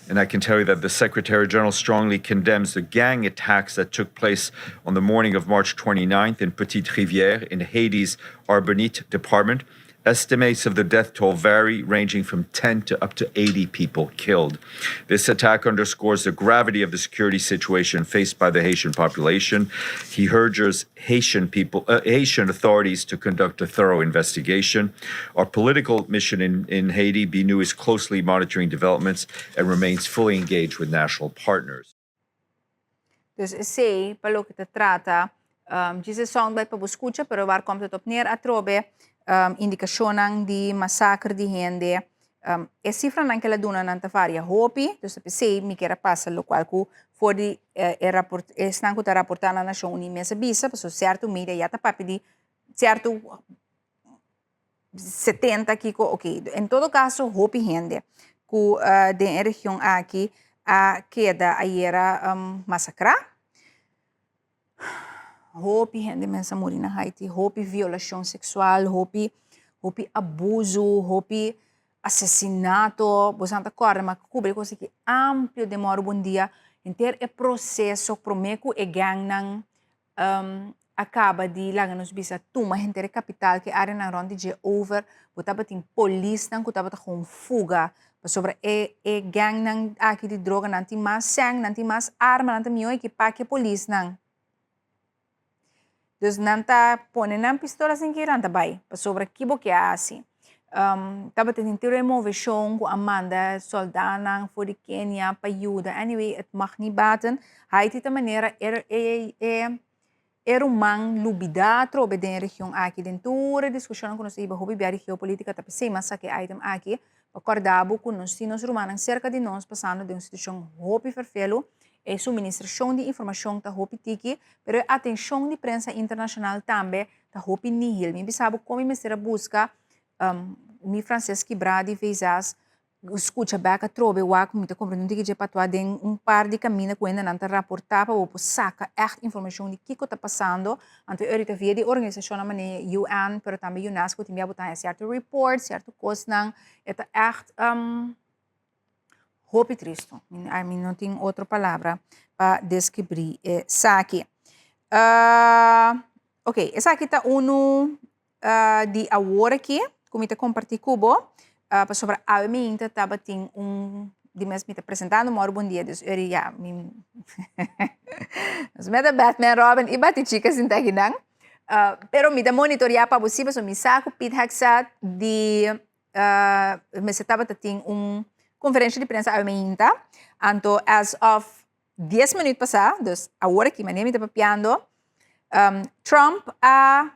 And I can tell you that the Secretary General strongly condemns the gang attacks that took place on the morning of March 29th in Petite Rivière in Haiti's Arbanite department. Estimates of the death toll vary, ranging from 10 to up to 80 people killed. This attack underscores the gravity of the security situation faced by the Haitian population. He urges Haitian authorities to conduct a thorough investigation. Our political mission in Haiti, BNU, is closely monitoring developments and remains fully engaged with national partners. Dus sei, pelo que te trata, dice soundbite para escucha, pero waar komt het op neer a trobe indicação de massacre de gente. É cifra não que ela dona na tafaria hopi, dus eu sei me quer passar lo qual que for de estão que reportar na Nação Unida mesa bisa, porque certo mídia já tá papi de certo 70 kiko, ok. Em todo caso, hopi gente que da região aqui queda ayer massacrar. Hopi gente mensa morrer na Haiti, hopi violação sexual, hopi abuso, hopi assassinato, você não acorda, mas cobre coisa que amplo demora um dia, inteiro é processo, prometo é gang acaba de lá nos bisa tuma gente capital que área na ronda de over, botava tem polícia que tava com fuga, sobre é gang nang aqui de droga, não tem mais sangue, não tem mais arma, não tem melhor equipar que polícia nang. Dus nanta pone na pistola sem que ranta bai, sobre que que é assim. Tava tentando remover chão com Amanda, soldana, for de Kenia, para ajuda. Anyway, het mag niet baten. Haiti de maneira man lubida trobe den região aqui dentro discussão com nós iba hobby a geopolítica tá pensei mas que item aqui acordado com nós tinos romanos cerca de nós passando de uma situação hobby verfelo e suministração de informação tá hobby tiki, pero atenção de prensa internacional também tá hobby nihil. Me sabe como me será busca mi francês quebrado e vezes escuta back a trobe wa com muita compreendendo que já patua den par de caminho que ainda não tá reportar para o saca echt informação de que está passando ante eurita via de organização na UN pero também UNESCO tem a botar certo report certo coisa não é echt hope triste. I mean, não tem outra palavra para descrever isso aqui. Ok, essa aqui está de agora aqui, como eu compartilhei com você, sobre a minha estava tem de mesmo me apresentando, um bom dia, dus eu já me me Batman, Robin, e bate chicas em Taginang, pero me monitorear para você, so me saco Pete Haxa de me estava tem conferência de prensa aumenta. Então, as of 10 minutos passados, dus agora que maneira me está papiando, Trump a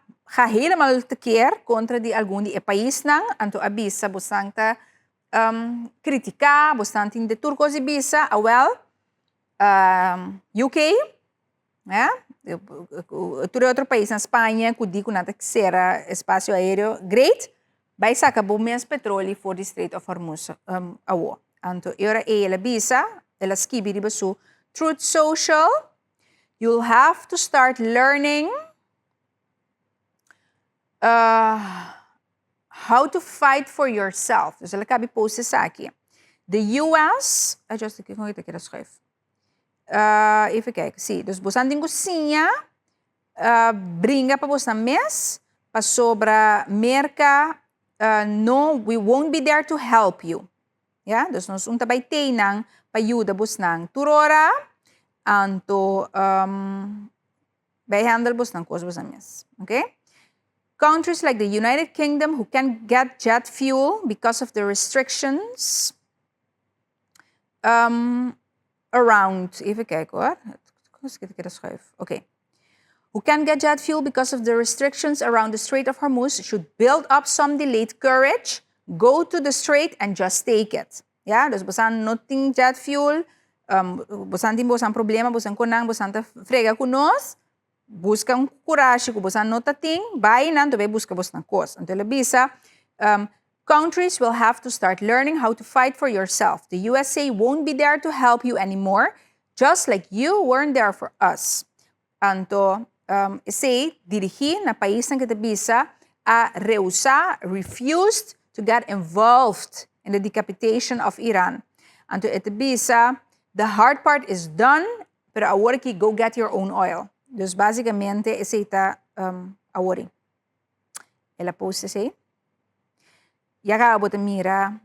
helemaal tekeer contra de algum de país não, então avisa bastante criticar, bastante de turcos e bisa, UK, todo outro país na Espanha que digo nada que será espaço aéreo great. Vai sacar bom mesmo petróleo for the Strait of Hormuz Então, ora ela bisa, ela skibi riba su Truth Social. You'll have to start learning how to fight for yourself. Dus ela cabe post isso aqui. The US, just aqui como é que ela escreve. Even kijken, sim. Dus você tem cozinha, brinca para você mês, para sobra merca no, we won't be there to help you. Yeah, dus nos untabay nang payuda bus nang turora anto bay handle bus nang kos bus amies. Okay? Countries like the United Kingdom who can get jet fuel because of the restrictions around, even kijken hoor. Okay. Who can get jet fuel because of the restrictions around the Strait of Hormuz should build up some delayed courage, go to the strait and just take it. Yeah, dus bosan noting jet fuel, bosan din bosan problema, bosan konang, bosan ta frega kunos, busca coragem, bosan nota ting, vai nan tobe busca bosan kos. Então ele bisa, countries will have to start learning how to fight for yourself. The USA won't be there to help you anymore, just like you weren't there for us. Anto, say, dirigir na país na kitabisa a refused to get involved in the decapitation of Iran. Anto itabisa, the hard part is done, pero agora que go get your own oil. Dus basicamente, esse está agora. Ela posta say. Ya acabo de mira,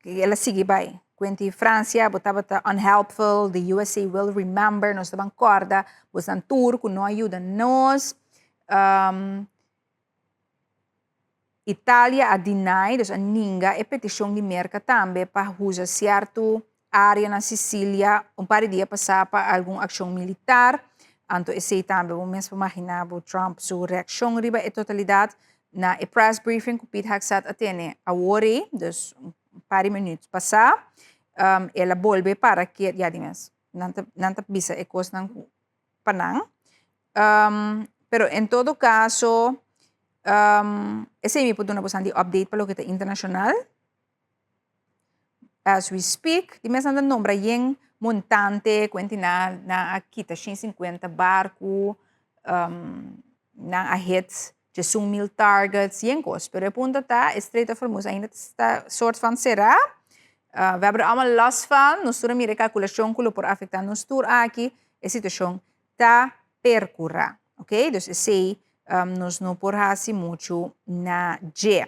ela sigue by. Quanti Francia, botava unhelpful, the USA will remember, nós estavam corda, botan turco, não ajuda nós. Itália a deny, dus a ninga, e petição de merca também para usar certo área na Sicília, par de dias passar para alguma ação militar. Anto esse também, vamos mesmo imaginar, o Trump, sua reação riba e totalidade, na press briefing que Pete Hagsat atene a worry, dus par de minutos passar, ela volve para que, já dimens, nanta bisa e cos ng panang. Pero en todo caso, esse me pode na de update para o que é internacional. As we speak, dimens nanta nombra yung montante, kwenti na kita 150 barco, na ahit 1.000 targets, yung kos. Pero a punta ta, Strait of Hormuz ainda está soort van será. We hebben er allemaal last van. Nós temos uma calculação que por afetar nós tour aqui, a situação tá percurra, ok? Dus sei, nós não porrasi muito na G.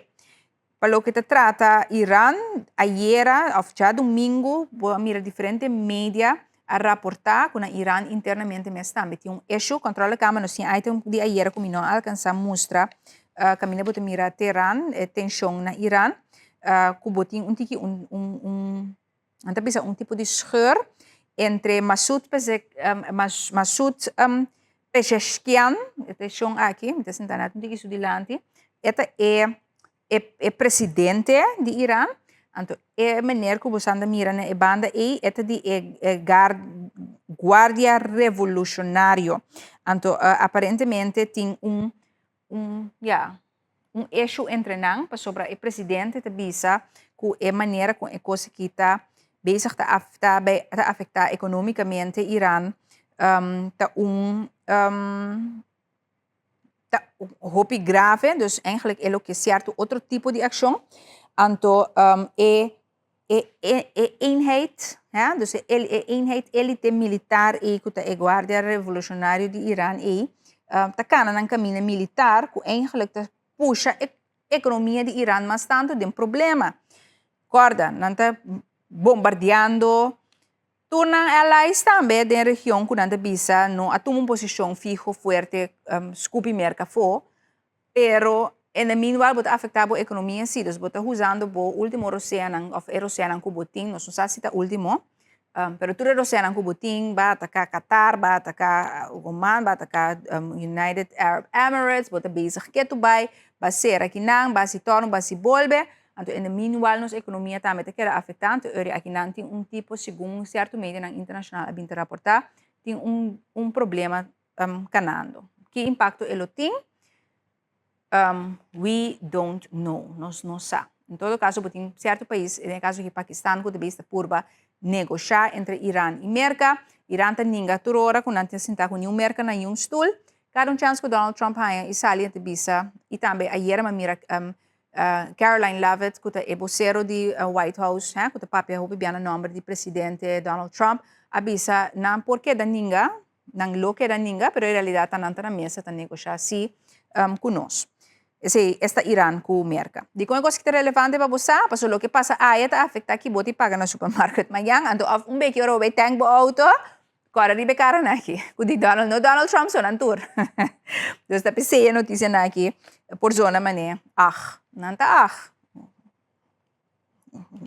Para o que te trata, Irã, ayer, já domingo, vou mirar diferente mídia a reportar que na Irã internamente mesmo também tem issue contra a câmara, nós tínhamos item de ayer que não alcançamos mostrar, caminho para mirar Teherã, tensão na Irã. Kuboting um tipo de scheur entre Masoud Pezeshkian, esta chão aqui, me sentando um tiki sudilante, esta é presidente de Irã, então é maneira que você anda mirando a banda e esta de guardia revolucionário, então aparentemente tem um issue entre nang para sobre o presidente te bisa que é maneira com a coisa que está bezig te afetar economicamente Irã hoop grave, dus eigenlijk é que certo outro tipo de ação, então eenheid, ja, dus eenheid elite militar e que é guardia revolucionário de Irã e tá cana nang caminho militar que eigenlijk puxa a economia de Irã, mas tanto tem problema. Corda, não está bombardeando. Tornam allies também da região que não está bisa, não atoma uma posição fixa, forte, scoopy merca for, pero en meanwhile bota afetar a economia sim, dus bota usando o último oceano, of oceano que botin, não sei se está último, pero todo oceano que botin, vai atacar Qatar, vai atacar Oman, vai atacar United Arab Emirates, bota bezig que tu vai ser aqui não, vai se tornar, vai se volver, então en meanwhile nossa economia também está afetando, aqui não tem tipo, segundo certo meio internacional a bem reportar, tem problema canando. Que impacto ele tem? We don't know, nós não sabemos. Em todo caso, tem certo país, no caso de Paquistão, que também está por negociar entre Irã e Merca. Irã está ninguém turora, quando não tem sentar com nenhum Merca na nenhum stool. Cada chance que Donald Trump haya e sali at bisa, e também ayer mira Caroline Leavitt, que é vocero de White House, que é papel hope biana nome de presidente Donald Trump, abisa não porque da ninguém, não lo que da ninguém, pero em realidade está na mesa, está negociar assim conosco. esta Irán com merca. Di ko coisa que é relevante para você, paso lo que pasa aí tá afecta que boti paga no supermarket mayang ando af um beki oro be tank bo auto, kora ribe cara na aqui. Kudi Donald Trump so nan tour. Dus da PC a notícia na aqui por zona mané. Nanta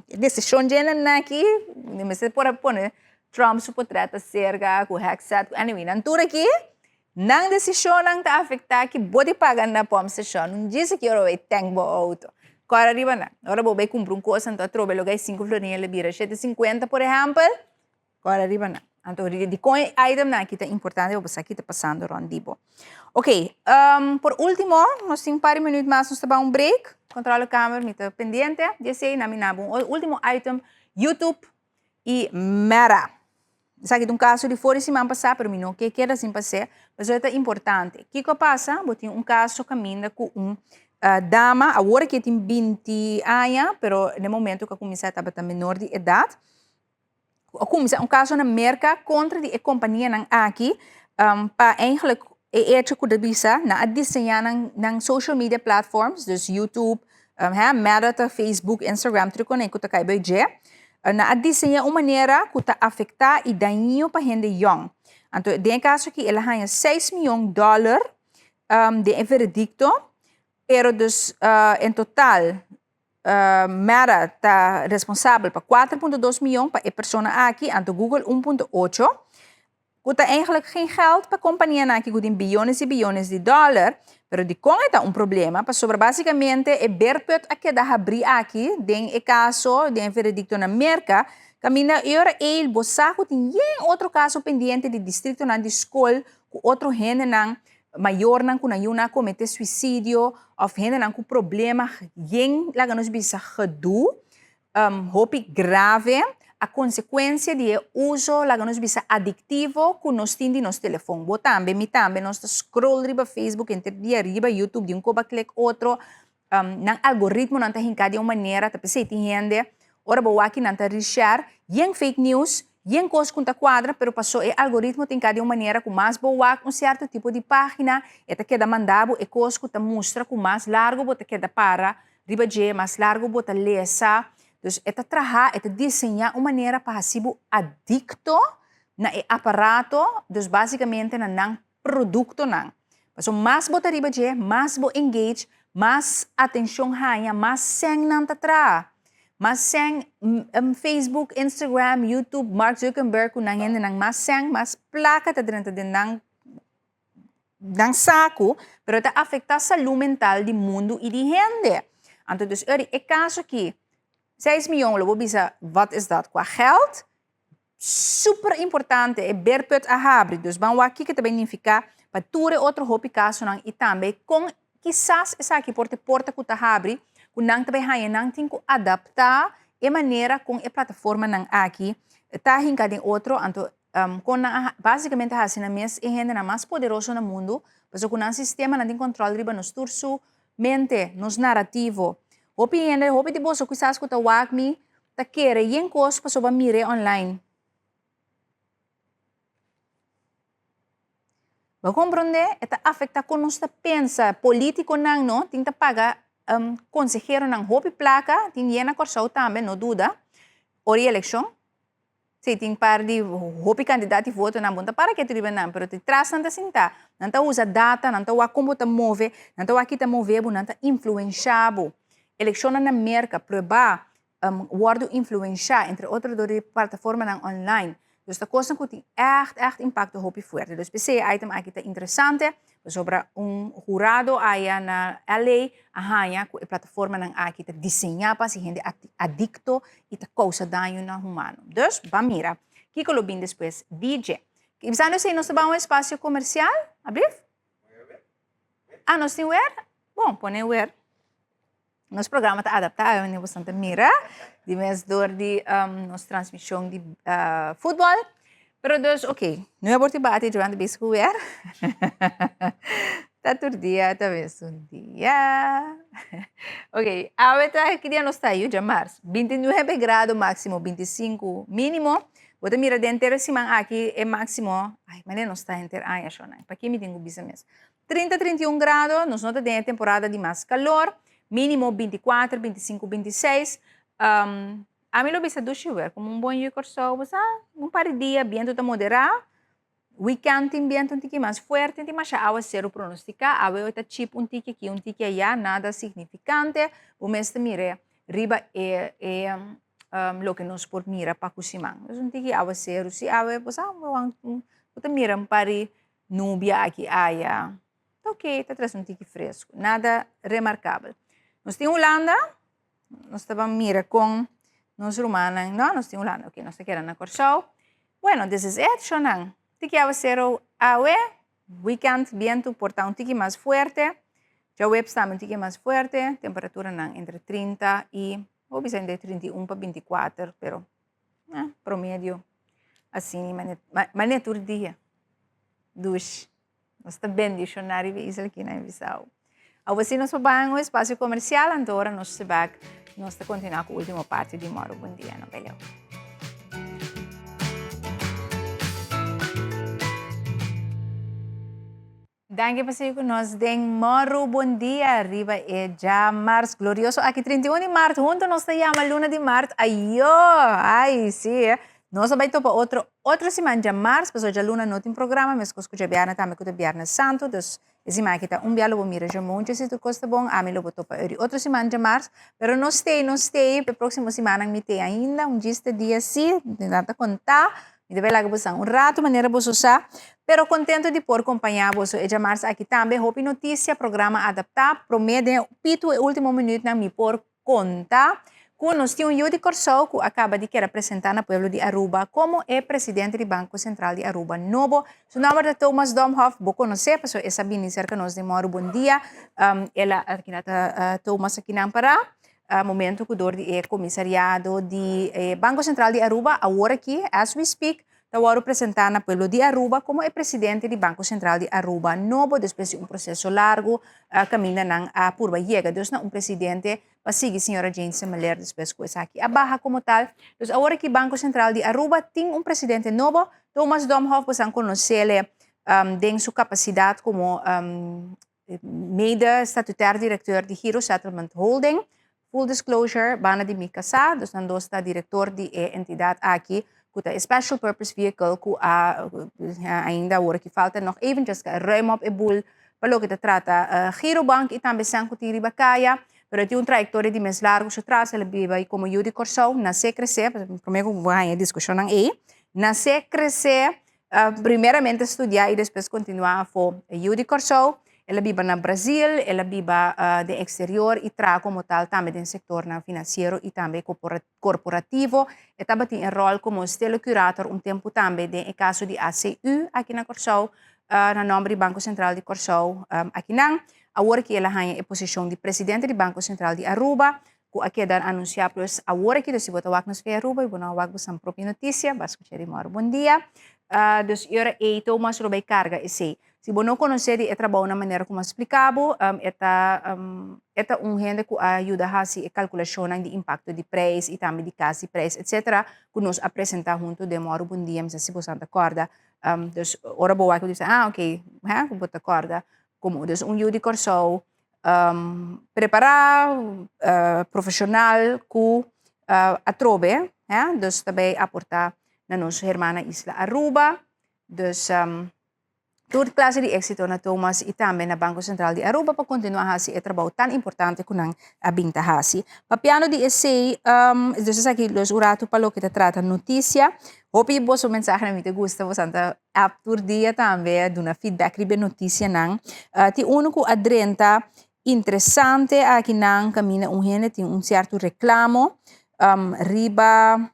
decisão gena na aqui, mas se por pone Trump supotrata serga com hexat, anyway, nan tour aqui. Nang desisyon ang ta-afekta ki bodi pagan na pom sesyon, nung disse que eu vai tank bo auto. Kora riba na. Ora bo vai comprar coisa então trobe logay 5 florinhas lebira 750 por exemplo. Kora riba na. Então di coin item na kita importante o basta kita passando rondibo. Ok, por último, nós temos par minutos mais nós temos break. Controla a câmera, mita pendiente. Já sei, na minha último item, YouTube e Meta. Sabe, um caso de fora semana passada, pero não que queda sem passar, mas é importante. O que passa? Botem caso caminha com dama, agora que tem 20 anos, pero no momento que começa a estar menor de idade, começa caso na merca contra a companhia nang aqui, para eigenlijk hecho que bisa na desenhar nang social media platforms, dus YouTube, Meta, Facebook, Instagram, tudo com que tá cai na desenhar uma maneira que está afetar e daninho para gente young. Então, tem caso que ela ganha $6 milhões de veredicto, pero dus, em total, Meta está responsável por 4,2 milhões para a pessoa aqui, então Google 1,8. Que está eigenlijk geen geld para a companhia aqui, que tem bilhões e bilhões de dólares, pero de com é problema, para sobre basicamente é berpet a que dá abrir aqui, tem o caso de veredicto na merca, camina ele bosaco tem outro caso pendente de distrito na de escola, com outro gente nang maior nang kuna yuna comete suicídio, of gente nang com problema, yen lá nos bisa gedoe, hopi grave, a consequência de uso lá nos bisa adictivo que nós temos nos telefone. Bo também, nós scroll riba Facebook, entre dia riba YouTube, de coba click outro, nang algoritmo nanta hinka de uma maneira, tapi se tem gente, ora bo aqui nanta rishar, yen fake news, yen coisa conta quadra, pero passou o algoritmo tem de uma maneira com mais boa um certo tipo de página, eta queda mandado e coisa que mostra com mais largo bota queda para, riba de mais largo bota lesa. Dus esta trabalhar, esta desenhar uma maneira para ser adicto na aparato, dus basicamente na nang produto nang. So mais bota riba de, mais bo engage, mais atenção hanya, mais seng nang tatra. Mas seng Facebook, Instagram, YouTube, Mark Zuckerberg kung nang yan nang mas seng, mas plaka ta dentro din ng saco, pero ta afecta sa saúde mental di mundo e di gente. Então, dus é caso que 6 miljoen, lobo bisa, wat is dat? Qua geld, super importante, é berput a habri. Dus van aqui que também significa para ture outro hopi caso nang itambe, com quizás essa aqui porta que ta habri, kung nang também haya nang tinko adaptar e maneira com a plataforma nang aqui, ta hinka din outro, anto com basicamente assim na mes e gente na mais poderoso no mundo, mas com um sistema nang din control riba nos turso, mente, nos narrativo. Hopi de boso quizás que ta wak mi, ta kere yen kos pa soba mire online. Ba comprende? Eta afecta con nos ta pensa político nang no, ting ta paga consejero nang hopi placa, ting yena korsau tambe, no duda, ori election. Se ting par di hopi candidati voto nang bunta para que tu riba nang, pero ti tras nanta sinta, nanta usa data, nanta wak como ta move, nanta wak kita movebu, nanta influenciabu. Eleksyonan na merka, proba, worden influenciar, entre outros, door de plataforma ng online. Dus dat kost een echt impacto hopi fuerte. Dus PC item aqui tá interessante, sobre jurado aya na LA, ahanya, com a plataforma ng aqui tá desenhar para si gente adicto e tá causa daño na humano. Dus, mira, Kiko Lobin depois, DJ. Ibisando sa nós trabalhamos espaço comercial, abrir? Nós temos where? Bom, põe where. Nosso programa está adaptado, né? Bastante mira, de mesdor de nossa transmissão de futebol. Pero dus, ok, não é por te bater durante o bisco ver. Tá todo dia, talvez um dia. Ok, agora que dia nós está aí, já março. 29 graus máximo, 25 mínimo. Bota mira dentro semana aqui é máximo. Ai, mas não está inteiro. Ai, acho não. Para que me tenho bisa mesmo. 30, 31 grados, nós não temos temporada de mais calor, mínimo 24, 25, 26. A mim lo bisa do chover, como um bom dia corso, par de dia, viento está moderado, weekend tem viento um tique mais forte, tem mais água zero pronosticada, água está chip um tique aqui, um tique allá, nada significante, o mês de mire, riba lo que nós por mira para cozinhar. Então, um tique água zero, se água, você mira um par de nubia aqui, allá, ok, está trazendo um tique fresco, nada remarcável. Nós temos Holanda, nós estávamos mira com nós romanos, não, nós temos Holanda, ok, nós queremos na Corsau. Bueno, this is it, Shonan. Tiki a zero awe, weekend, viento, porta un tiki más fuerte. Ya web está un tiki más fuerte, temperatura entre 30 y, o bisa de 31 para 24, pero promedio, assim, manetur dia. Dus, nós está bem dicionário de Isla aqui na Bissau. Ao você nos pabanho o espaço comercial, agora nós se vai, nós está continuar com a última parte de Moro Bom Dia, não beleza? Danke pasay ko nos deng Moro Bom Dia, arriba já Mars glorioso. Aqui 31 de março, junto nos llama Luna de Março. Ay, sí. Nós vai para outra semana de março, pessoal já Luna não tem programa, mas com o Biarna também com o Biarna Santo, dus esse mais que tá bialo mira já muito, se tu gosta bom, a mim lo botou para outra semana de março, pero não stay, para próxima semana me tem ainda dia sim, nada contar. Me deve lá que rato, maneira você usar, pero contento de por acompanhar você e jamar aqui também, hope notícia, programa adaptar, promete pito e último minuto na me por conta, que nós temos Yudi Corsou, que acaba de apresentar no pueblo de Aruba como é presidente do Banco Central de Aruba Novo. Seu nome é Thomas Domhoff, vou conhecer, pessoal, essa bem cerca nós de Moro Bom Dia, ela aqui na Thomas aqui na Pará. Momento que o comissariado de Banco Central de Aruba, agora aqui, as we speak, está representando o pueblo de Aruba como é presidente do Banco Central de Aruba Novo, depois de processo largo, caminha na curva chega, então presidente para seguir a senhora Jane Semaler, depois coisa aqui, a barra como tal. Então, agora que o Banco Central de Aruba tem presidente novo, Thomas Domhoff, você conhece tem sua capacidade como mede-statutário diretor de Hero Settlement Holding. Full disclosure, bana de mi casa, dus nando está diretor de entidade aqui, que é Special Purpose Vehicle, que ainda agora que falta nog eventjes ruim op e boel, para que trata Girobank e também Sanko Tiribacaya, pero tem trajetória de mais largo, se traz ele vive como Yudi Corsou, nasce crescer, primeiro vou ganhar discussão aí, nasce crescer, primeiramente estudar e depois continuar a for Yudi Corsou. Ela vive no Brasil, ela vive do exterior e traz como tal também do setor financeiro e também corporativo. E também tem um rol como telecurator tempo também no caso de ACU aqui na Corsou, no nome do Banco Central de Corsou aqui não. Agora que ela tem a posição de presidente do Banco Central de Aruba, que aqui dan anunciar plus agora que se bota wak nas fe Aruba e bona wak busam própria notícia, basco cheri Moro Bom Dia. Dus ora e Thomas Robay carga esse. Se você não conhecer o trabalho na maneira como explicado, é gente que ajuda a fazer a calculação do impacto de preço e também de casa de preço, etc., que nos apresenta junto de Moro Bom Dia, mas se você não acorda, dus ora boa que diz, ok, você acorda, como dus Yudi Corsou, preparado, profissional, que atrobe, dus também aportar na nossa irmã Isla Aruba, dus toda classe de êxito na Thomas e também na Banco Central de Aruba para continuar a fazer o trabalho tão importante que não abinta a fazer. Papiano de esse, então aqui os urato para o que trata notícia. Hope que você mensagem na minha gusta, você anda a por dia também de uma feedback de notícia não. Tem que adrenta interessante aqui não caminha gente tem certo reclamo riba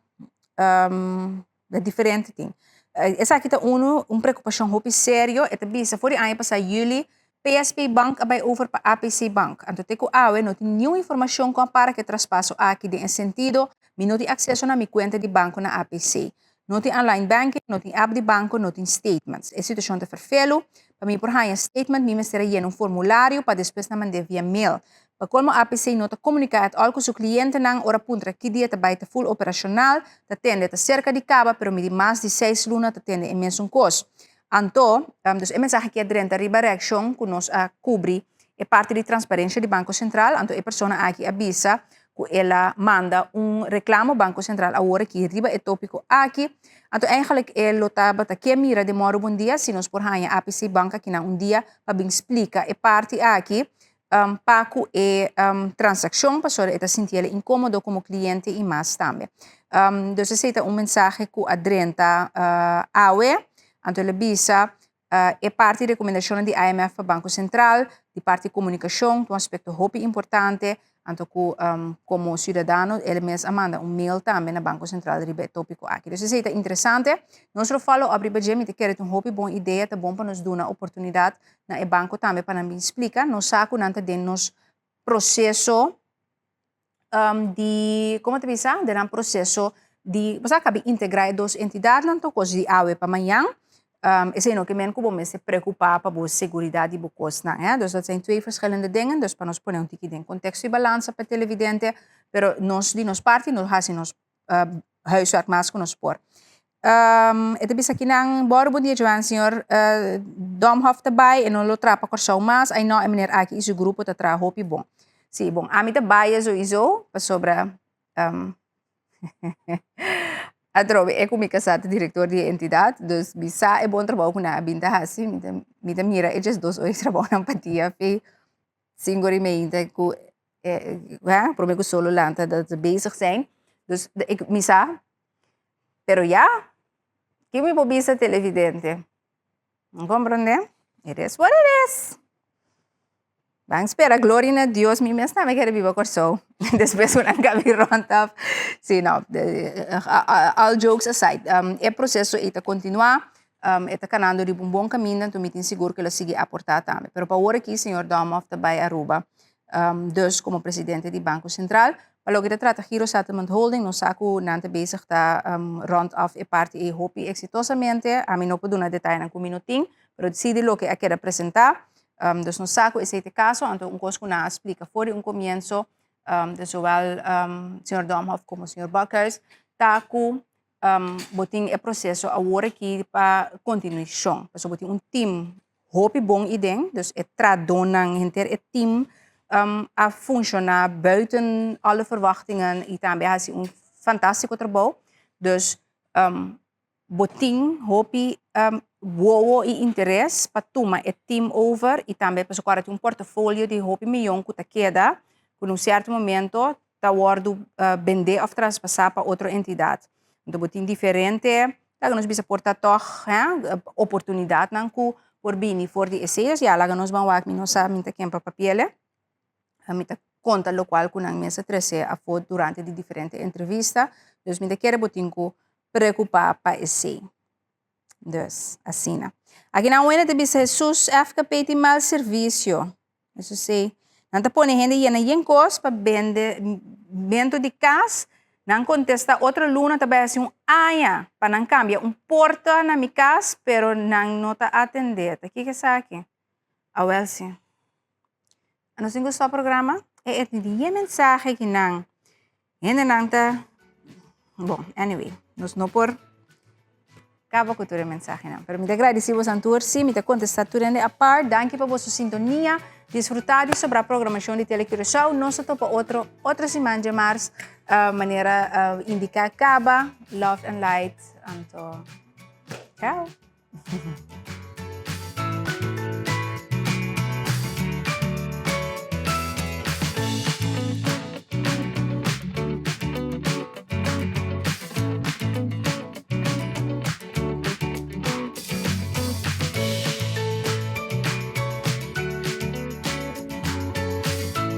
diferente tem. Essa aqui está uma preocupação muito séria. É também se for ano passado julho, PSP Bank vai over para APC Bank. Então tem que não tem nenhuma informação para que traspasso aqui de sentido, não tem acesso na minha conta de banco na APC. Não tem online banking, não tem app de banco, não tem statements. É situação de vervelo. Para mim por aí statement, me será formulário para depois na mandar via mail. Para como a APC não comunica com o cliente não ora punta que dia está full operacional, está tendo cerca de caba, pero me mais de 6 lunas está tendo imenso custo. Anto, dus a mensagem que adrenta riba reaction que nós cobri é parte de transparência do Banco Central. Anto a pessoa aqui avisa que ela manda reclamo Banco Central agora que riba é tópico aqui. Anto eigenlijk ela estava que mira demora um dia se nós por hanha APC banca que na dia para bem explica é parte aqui paco e transação para ele sentir incômodo como cliente e mais também. Dus aceita mensagem que adrenta awe, anto ele bisa é parte de recomendação de IMF para Banco Central, de parte de comunicação, um aspecto muito importante, anto que como cidadão ele mesmo manda mail também na Banco Central de tópico aqui. Dus aceita interessante. Nós falo abrir bem de querer muito boa ideia, tá bom para nos dar uma oportunidade na banco também para nos explicar, nós saco nanta de nos processo de como te bisa, de um processo de você acaba integrar duas entidades, não coisa de AWE para amanhã. Esse não que men como me se preocupar para a segurança e o custo, né? Dus dat zijn twee verschillende dingen. Dus para nós pôr tique em contexto e balança para televidente, pero nós de nos parte nós fazemos nos huiswerk mais com nos por. Ito bisa kinang bom dia Joan, senhor Domhoff também, e não lo trapa corção mais, aí não é menor aqui esse grupo tá tra hopi bom. Sim, bom, a mim também isso sobre a trobe é como casado diretor de entidade, dus bisa é bom trabalho com a binta hasi, me mira é just dois horas trabalho na empatia, fe singuramente ku probeer ku solo lanta dat ze bezig zijn, dus ik misa, pero ja, que me pobisa televidente, não compreende? It is what it is. Vamos esperar, glória a Deus, me mesmo também quero viver com so. Depois eu não cabe ronda. Sim, não. All jokes aside, o processo está continuar, está caminhando de bom caminho, então me tenho seguro que ele siga a aportar também. Pero para agora aqui, senhor Domhoff também Aruba, dus como presidente do Banco Central, para logo trata Giro Settlement Holding, nós saco nante bezig está rond af e parte e hopi exitosamente, a mim não pode dar detalhe com minutinho, pero decidi lo que eu quero apresentar. Dus no saco esse caso, então coisa que não explica fora começo de zowel Sr. Domhoff como Sr. Buckers, taco botin o processo agora aqui para continuação. Dus botin team hopi bom ideia, dus het tradonang hinter het team a funcionar buiten alle verwachtingen e também has fantástico trabalho. Dus botin hopi wowo e interesse para tomar o team over e também para socorrer portfólio de hopi milhão que queda, que num certo momento está ordo vender ou traspassar para outra entidade. Então botin diferente, lá nós bisa portar toch oportunidade não que por bem for de essês, já lá nós vamos aqui nós sabemos que para papel, mita conta lo qual que nang mesa trece a foto durante de diferente entrevista, dus mita quer botin que preocupar para esse. Dus, assim. Aqui na UNA também Jesus FKP tem mal serviço. Isso sei. Não tá põe gente e na yenkos para bento de casa, não contesta outra luna também assim aya para não cambia porta na minha casa, pero não tá atender. Tá aqui que está aqui. A well sim. Ano sing gusto programa? De mensagem que não. Ainda não tá. Bom, anyway, nós não por acaba com a mensagem não. Pero me agradecemos a todos, sim, me contestar tudo a par. Danke por vossa sintonia. Desfrutar sobre a programação de Telecurasao. Nós estamos para outra semana mais maneira indicar acaba. Love and light. Então, tchau.